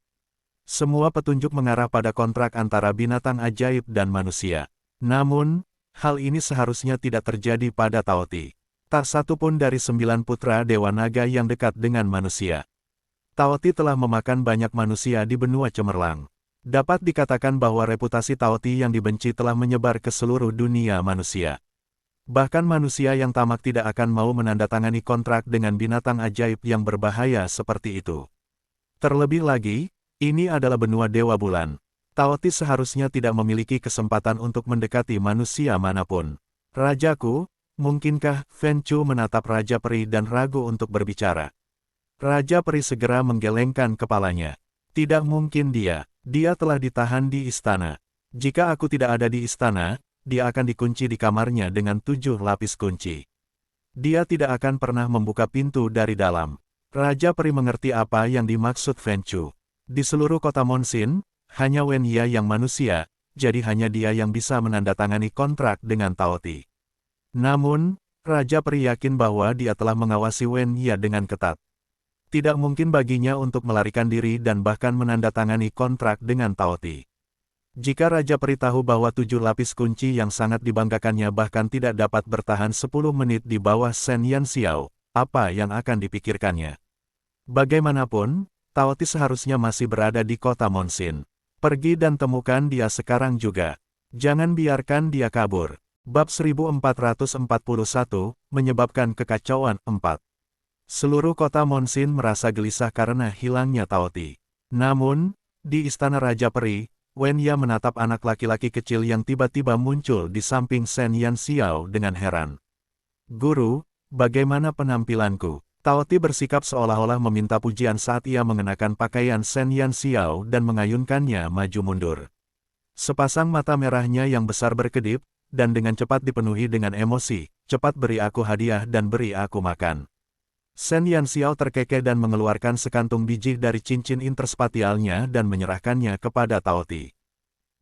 Semua petunjuk mengarah pada kontrak antara binatang ajaib dan manusia. Namun, hal ini seharusnya tidak terjadi pada Tao Ti. Tak satu pun dari 9 putra Dewa Naga yang dekat dengan manusia. Tao Ti telah memakan banyak manusia di benua cemerlang. Dapat dikatakan bahwa reputasi Tao Ti yang dibenci telah menyebar ke seluruh dunia manusia. Bahkan manusia yang tamak tidak akan mau menandatangani kontrak dengan binatang ajaib yang berbahaya seperti itu. Terlebih lagi, ini adalah benua Dewa Bulan. Tao Ti seharusnya tidak memiliki kesempatan untuk mendekati manusia manapun. Rajaku, mungkinkah Fen Chu menatap Raja Peri dan ragu untuk berbicara? Raja Peri segera menggelengkan kepalanya. Tidak mungkin dia telah ditahan di istana. Jika aku tidak ada di istana, dia akan dikunci di kamarnya dengan 7 lapis kunci. Dia tidak akan pernah membuka pintu dari dalam. Raja Peri mengerti apa yang dimaksud Fen Chu. Di seluruh kota Monsin, hanya Wen Ye yang manusia, jadi hanya dia yang bisa menandatangani kontrak dengan Tao Ti. Namun, Raja Peri yakin bahwa dia telah mengawasi Wen Ye dengan ketat. Tidak mungkin baginya untuk melarikan diri dan bahkan menandatangani kontrak dengan Tao Ti. Jika Raja Peri tahu bahwa 7 lapis kunci yang sangat dibanggakannya bahkan tidak dapat bertahan 10 menit di bawah Shen Yanxiao, apa yang akan dipikirkannya? Bagaimanapun, Tao Ti seharusnya masih berada di kota Monsin. Pergi dan temukan dia sekarang juga. Jangan biarkan dia kabur. Bab 1441, menyebabkan kekacauan 4. Seluruh kota Monsin merasa gelisah karena hilangnya Tao Ti. Namun, di istana Raja Peri, Wen Ye menatap anak laki-laki kecil yang tiba-tiba muncul di samping Shen Yanxiao dengan heran. Guru, bagaimana penampilanku? Tao Ti bersikap seolah-olah meminta pujian saat ia mengenakan pakaian Shen Yanxiao dan mengayunkannya maju mundur. Sepasang mata merahnya yang besar berkedip, dan dengan cepat dipenuhi dengan emosi, cepat beri aku hadiah dan beri aku makan. Shen Yanxiao terkekeh dan mengeluarkan sekantung biji dari cincin interspatialnya dan menyerahkannya kepada Tao Ti.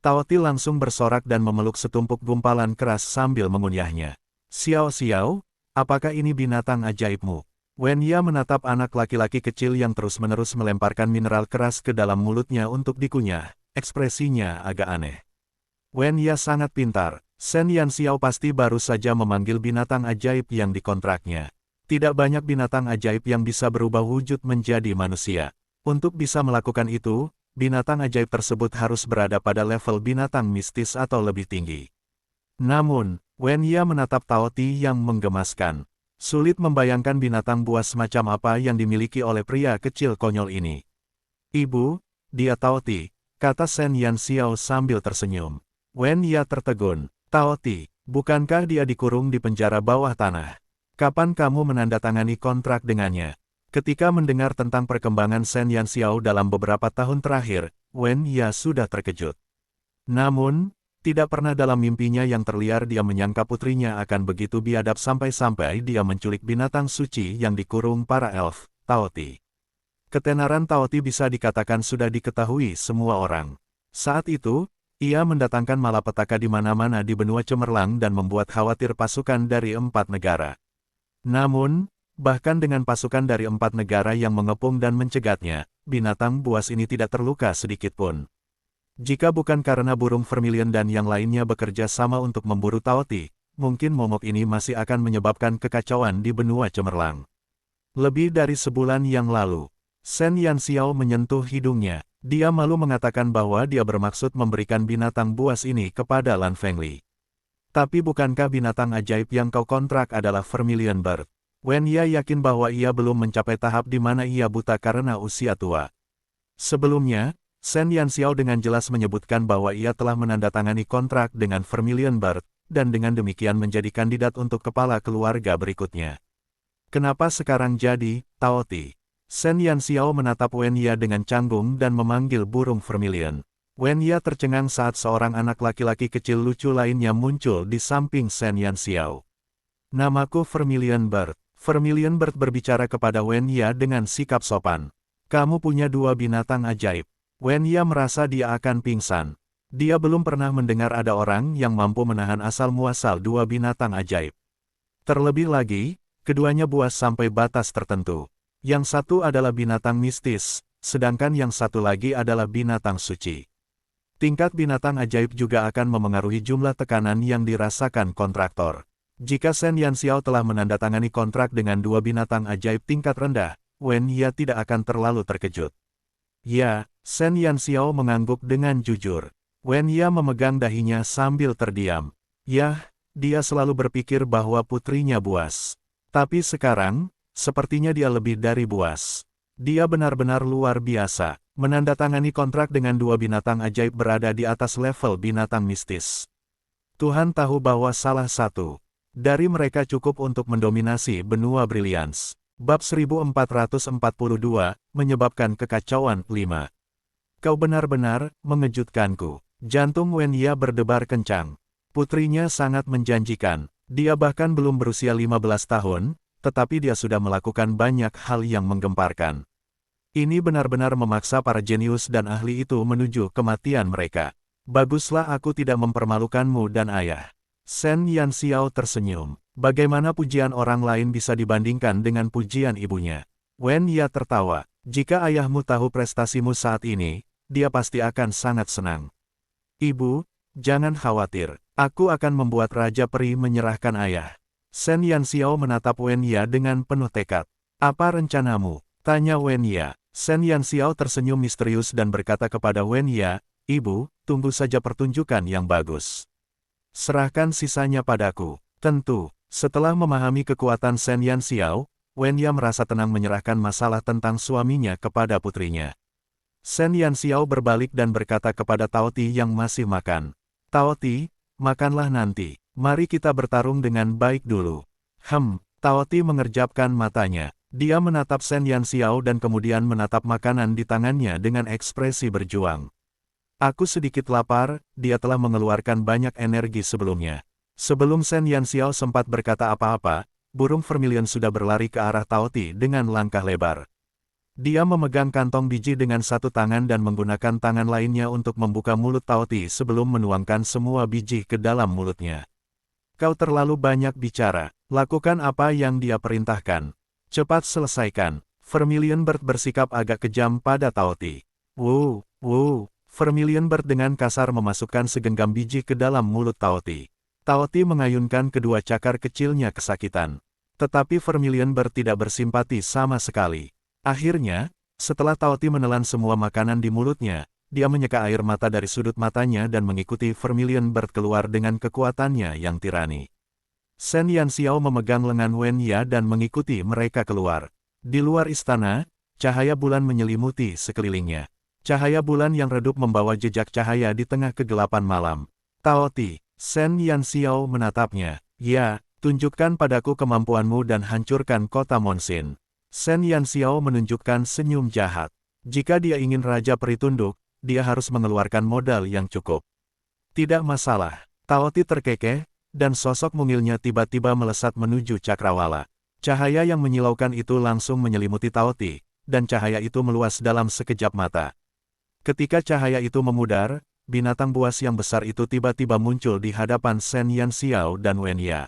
Tao Ti langsung bersorak dan memeluk setumpuk gumpalan keras sambil mengunyahnya. Xiao Xiao, apakah ini binatang ajaibmu? Wen Ye menatap anak laki-laki kecil yang terus-menerus melemparkan mineral keras ke dalam mulutnya untuk dikunyah, ekspresinya agak aneh. Wen Ye sangat pintar, Shen Yanxiao pasti baru saja memanggil binatang ajaib yang dikontraknya. Tidak banyak binatang ajaib yang bisa berubah wujud menjadi manusia. Untuk bisa melakukan itu, binatang ajaib tersebut harus berada pada level binatang mistis atau lebih tinggi. Namun, Wen Ye menatap Tao Ti yang menggemaskan. Sulit membayangkan binatang buas semacam apa yang dimiliki oleh pria kecil konyol ini. Ibu, dia Tao Ti, kata Shen Yanxiao sambil tersenyum. Wen Ye tertegun. Tao Ti, bukankah dia dikurung di penjara bawah tanah? Kapan kamu menandatangani kontrak dengannya? Ketika mendengar tentang perkembangan Shen Yanxiao dalam beberapa tahun terakhir, Wen Ye sudah terkejut. Namun, tidak pernah dalam mimpinya yang terliar dia menyangka putrinya akan begitu biadab sampai-sampai dia menculik binatang suci yang dikurung para elf, Tao Ti. Ketenaran Tao Ti bisa dikatakan sudah diketahui semua orang. Saat itu, ia mendatangkan malapetaka di mana-mana di benua cemerlang dan membuat khawatir pasukan dari 4 negara. Namun, bahkan dengan pasukan dari 4 negara yang mengepung dan mencegatnya, binatang buas ini tidak terluka sedikitpun. Jika bukan karena burung vermilion dan yang lainnya bekerja sama untuk memburu Tao Ti, mungkin momok ini masih akan menyebabkan kekacauan di benua cemerlang. Lebih dari sebulan yang lalu, Shen Yanxiao menyentuh hidungnya. Dia malu mengatakan bahwa dia bermaksud memberikan binatang buas ini kepada Lan Fengli. Tapi bukankah binatang ajaib yang kau kontrak adalah Vermilion Bird? Wen Ye yakin bahwa ia belum mencapai tahap di mana ia buta karena usia tua. Sebelumnya, Shen Yanxiao dengan jelas menyebutkan bahwa ia telah menandatangani kontrak dengan Vermilion Bird, dan dengan demikian menjadi kandidat untuk kepala keluarga berikutnya. Kenapa sekarang jadi Tao Ti? Shen Yanxiao menatap Wen Ye dengan canggung dan memanggil burung Vermilion. Wen Ye tercengang saat seorang anak laki-laki kecil lucu lainnya muncul di samping Shen Yanxiao. Namaku Vermilion Bird. Vermilion Bird berbicara kepada Wen Ye dengan sikap sopan. Kamu punya 2 binatang ajaib. Wen Ye merasa dia akan pingsan. Dia belum pernah mendengar ada orang yang mampu menahan asal-muasal 2 binatang ajaib. Terlebih lagi, keduanya buas sampai batas tertentu. Yang satu adalah binatang mistis, sedangkan yang satu lagi adalah binatang suci. Tingkat binatang ajaib juga akan memengaruhi jumlah tekanan yang dirasakan kontraktor. Jika Shen Yanxiao telah menandatangani kontrak dengan 2 binatang ajaib tingkat rendah, Wen Ya tidak akan terlalu terkejut. Ya, Shen Yanxiao mengangguk dengan jujur. Wen Ya memegang dahinya sambil terdiam. Yah, dia selalu berpikir bahwa putrinya buas. Tapi sekarang, sepertinya dia lebih dari buas. Dia benar-benar luar biasa, menandatangani kontrak dengan dua binatang ajaib berada di atas level binatang mistis. Tuhan tahu bahwa salah satu dari mereka cukup untuk mendominasi benua Brilliance. Bab 1442, menyebabkan kekacauan 5. Kau benar-benar mengejutkanku. Jantung Wen Ya berdebar kencang. Putrinya sangat menjanjikan. Dia bahkan belum berusia 15 tahun, tetapi dia sudah melakukan banyak hal yang menggemparkan. Ini benar-benar memaksa para jenius dan ahli itu menuju kematian mereka. Baguslah aku tidak mempermalukanmu dan ayah. Shen Yanxiao tersenyum. Bagaimana pujian orang lain bisa dibandingkan dengan pujian ibunya? Wen Ya tertawa. Jika ayahmu tahu prestasimu saat ini, dia pasti akan sangat senang. Ibu, jangan khawatir. Aku akan membuat Raja Peri menyerahkan ayah. Shen Yanxiao menatap Wen Ya dengan penuh tekad. Apa rencanamu? Tanya Wen Ya. Shen Yanxiao tersenyum misterius dan berkata kepada Wen Ya, Ibu, tunggu saja pertunjukan yang bagus. Serahkan sisanya padaku. Tentu. Setelah memahami kekuatan Shen Yanxiao, Wen Ya merasa tenang menyerahkan masalah tentang suaminya kepada putrinya. Shen Yanxiao berbalik dan berkata kepada Tao Ti yang masih makan. Tao Ti, makanlah nanti. Mari kita bertarung dengan baik dulu. Tao Ti mengerjapkan matanya. Dia menatap Shen Yanxiao dan kemudian menatap makanan di tangannya dengan ekspresi berjuang. Aku sedikit lapar, dia telah mengeluarkan banyak energi sebelumnya. Sebelum Shen Yanxiao sempat berkata apa-apa, burung vermilion sudah berlari ke arah Tao Ti dengan langkah lebar. Dia memegang kantong biji dengan satu tangan dan menggunakan tangan lainnya untuk membuka mulut Tao Ti sebelum menuangkan semua biji ke dalam mulutnya. Kau terlalu banyak bicara, lakukan apa yang dia perintahkan. Cepat selesaikan. Vermilion Bird bersikap agak kejam pada Tao Ti. Vermilion Bird dengan kasar memasukkan segenggam biji ke dalam mulut Tao Ti. Tao Ti mengayunkan kedua cakar kecilnya kesakitan. Tetapi Vermilion Bird tidak bersimpati sama sekali. Akhirnya, setelah Tao Ti menelan semua makanan di mulutnya, dia menyeka air mata dari sudut matanya dan mengikuti Vermilion Bird keluar dengan kekuatannya yang tirani. Shen Yanxiao memegang lengan Wen Ya dan mengikuti mereka keluar. Di luar istana, cahaya bulan menyelimuti sekelilingnya. Cahaya bulan yang redup membawa jejak cahaya di tengah kegelapan malam. Tao Ti, Shen Yanxiao menatapnya. Ya, tunjukkan padaku kemampuanmu dan hancurkan kota Monsin. Shen Yanxiao menunjukkan senyum jahat. Jika dia ingin Raja Peri tunduk, dia harus mengeluarkan modal yang cukup. Tidak masalah. Tao Ti terkekeh, dan sosok mungilnya tiba-tiba melesat menuju cakrawala. Cahaya yang menyilaukan itu langsung menyelimuti Tao Ti, dan cahaya itu meluas dalam sekejap mata. Ketika cahaya itu memudar, binatang buas yang besar itu tiba-tiba muncul di hadapan Shen Yanxiao dan Wen Ya.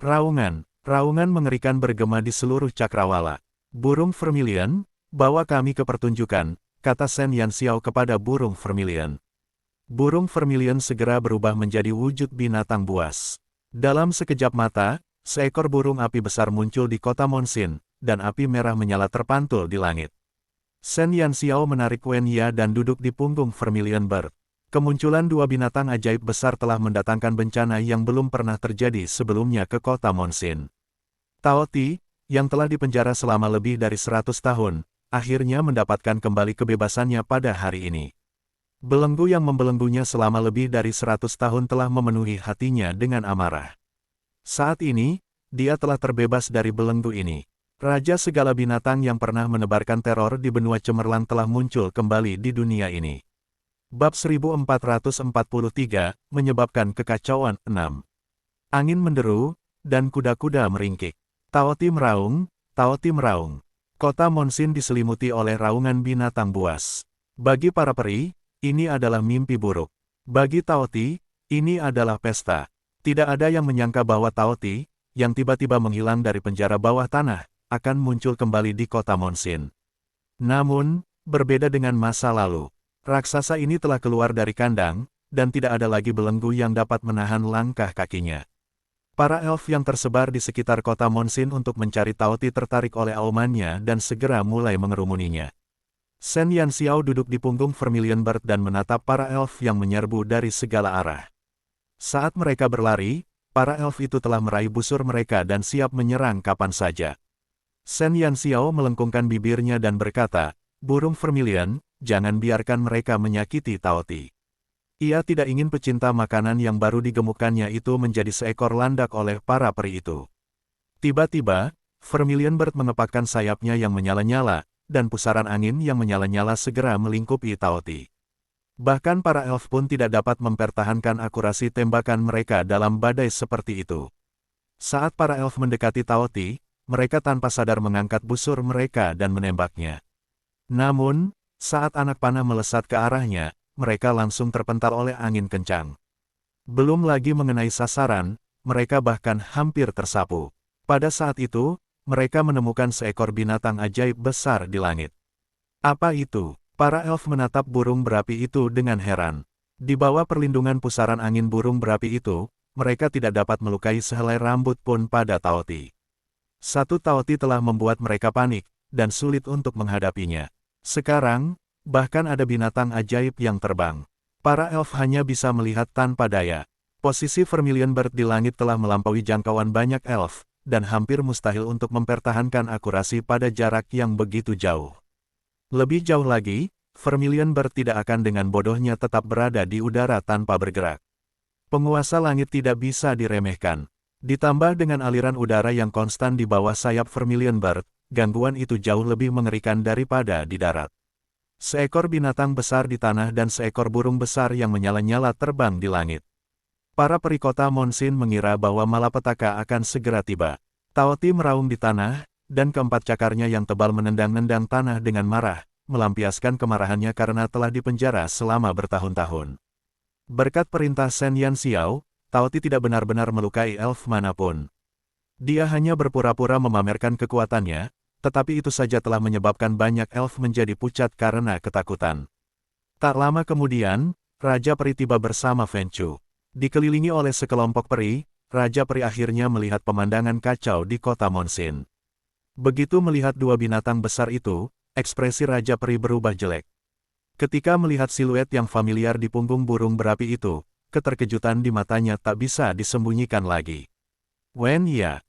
Raungan mengerikan bergema di seluruh cakrawala. Burung vermilion, bawa kami ke pertunjukan, kata Shen Yanxiao kepada burung vermilion. Burung vermilion segera berubah menjadi wujud binatang buas. Dalam sekejap mata, seekor burung api besar muncul di kota Monsin, dan api merah menyala terpantul di langit. Shen Yanxiao menarik Wen Ya dan duduk di punggung Vermilion Bird. Kemunculan dua binatang ajaib besar telah mendatangkan bencana yang belum pernah terjadi sebelumnya ke kota Monsin. Tao Ti, yang telah dipenjara selama lebih dari 100 tahun, akhirnya mendapatkan kembali kebebasannya pada hari ini. Belenggu yang membelenggunya selama lebih dari 100 tahun telah memenuhi hatinya dengan amarah. Saat ini, dia telah terbebas dari belenggu ini. Raja segala binatang yang pernah menebarkan teror di benua cemerlang telah muncul kembali di dunia ini. Bab 1443, menyebabkan kekacauan 6. Angin menderu, dan kuda-kuda meringkik. Tao Ti meraung, Tao Ti meraung. Kota Monsin diselimuti oleh raungan binatang buas. Bagi para peri, ini adalah mimpi buruk. Bagi Tao Ti, ini adalah pesta. Tidak ada yang menyangka bahwa Tao Ti, yang tiba-tiba menghilang dari penjara bawah tanah, akan muncul kembali di kota Monsin. Namun, berbeda dengan masa lalu. Raksasa ini telah keluar dari kandang, dan tidak ada lagi belenggu yang dapat menahan langkah kakinya. Para elf yang tersebar di sekitar kota Monsin untuk mencari Tao Ti tertarik oleh aumannya dan segera mulai mengerumuninya. Shen Yanxiao duduk di punggung Vermilion Bird dan menatap para elf yang menyerbu dari segala arah. Saat mereka berlari, para elf itu telah meraih busur mereka dan siap menyerang kapan saja. Shen Yanxiao melengkungkan bibirnya dan berkata, "Burung Vermilion, jangan biarkan mereka menyakiti Tao Ti." Ia tidak ingin pecinta makanan yang baru digemukkannya itu menjadi seekor landak oleh para peri itu. Tiba-tiba, Vermilion Bird mengepakkan sayapnya yang menyala-nyala, dan pusaran angin yang menyala-nyala segera melingkupi Tao Ti. Bahkan para elf pun tidak dapat mempertahankan akurasi tembakan mereka dalam badai seperti itu. Saat para elf mendekati Tao Ti, mereka tanpa sadar mengangkat busur mereka dan menembaknya. Namun, saat anak panah melesat ke arahnya, mereka langsung terpental oleh angin kencang. Belum lagi mengenai sasaran, mereka bahkan hampir tersapu. Pada saat itu, mereka menemukan seekor binatang ajaib besar di langit. Apa itu? Para elf menatap burung berapi itu dengan heran. Di bawah perlindungan pusaran angin burung berapi itu, mereka tidak dapat melukai sehelai rambut pun pada Tao Ti. Satu Tao Ti telah membuat mereka panik, dan sulit untuk menghadapinya. Sekarang, bahkan ada binatang ajaib yang terbang. Para elf hanya bisa melihat tanpa daya. Posisi Vermilion Bird di langit telah melampaui jangkauan banyak elf, dan hampir mustahil untuk mempertahankan akurasi pada jarak yang begitu jauh. Lebih jauh lagi, Vermilion Bird tidak akan dengan bodohnya tetap berada di udara tanpa bergerak. Penguasa langit tidak bisa diremehkan. Ditambah dengan aliran udara yang konstan di bawah sayap Vermilion Bird, gangguan itu jauh lebih mengerikan daripada di darat. Seekor binatang besar di tanah dan seekor burung besar yang menyala-nyala terbang di langit. Para peri kota Monsin mengira bahwa malapetaka akan segera tiba. Tao Ti meraung di tanah, dan keempat cakarnya yang tebal menendang-nendang tanah dengan marah, melampiaskan kemarahannya karena telah dipenjara selama bertahun-tahun. Berkat perintah Shen Yanxiao, Tao Ti tidak benar-benar melukai elf manapun. Dia hanya berpura-pura memamerkan kekuatannya, tetapi itu saja telah menyebabkan banyak elf menjadi pucat karena ketakutan. Tak lama kemudian, Raja Peri tiba bersama Fen Chu. Dikelilingi oleh sekelompok peri, Raja Peri akhirnya melihat pemandangan kacau di kota Monsin. Begitu melihat dua binatang besar itu, ekspresi Raja Peri berubah jelek. Ketika melihat siluet yang familiar di punggung burung berapi itu, keterkejutan di matanya tak bisa disembunyikan lagi. "Wen Ya,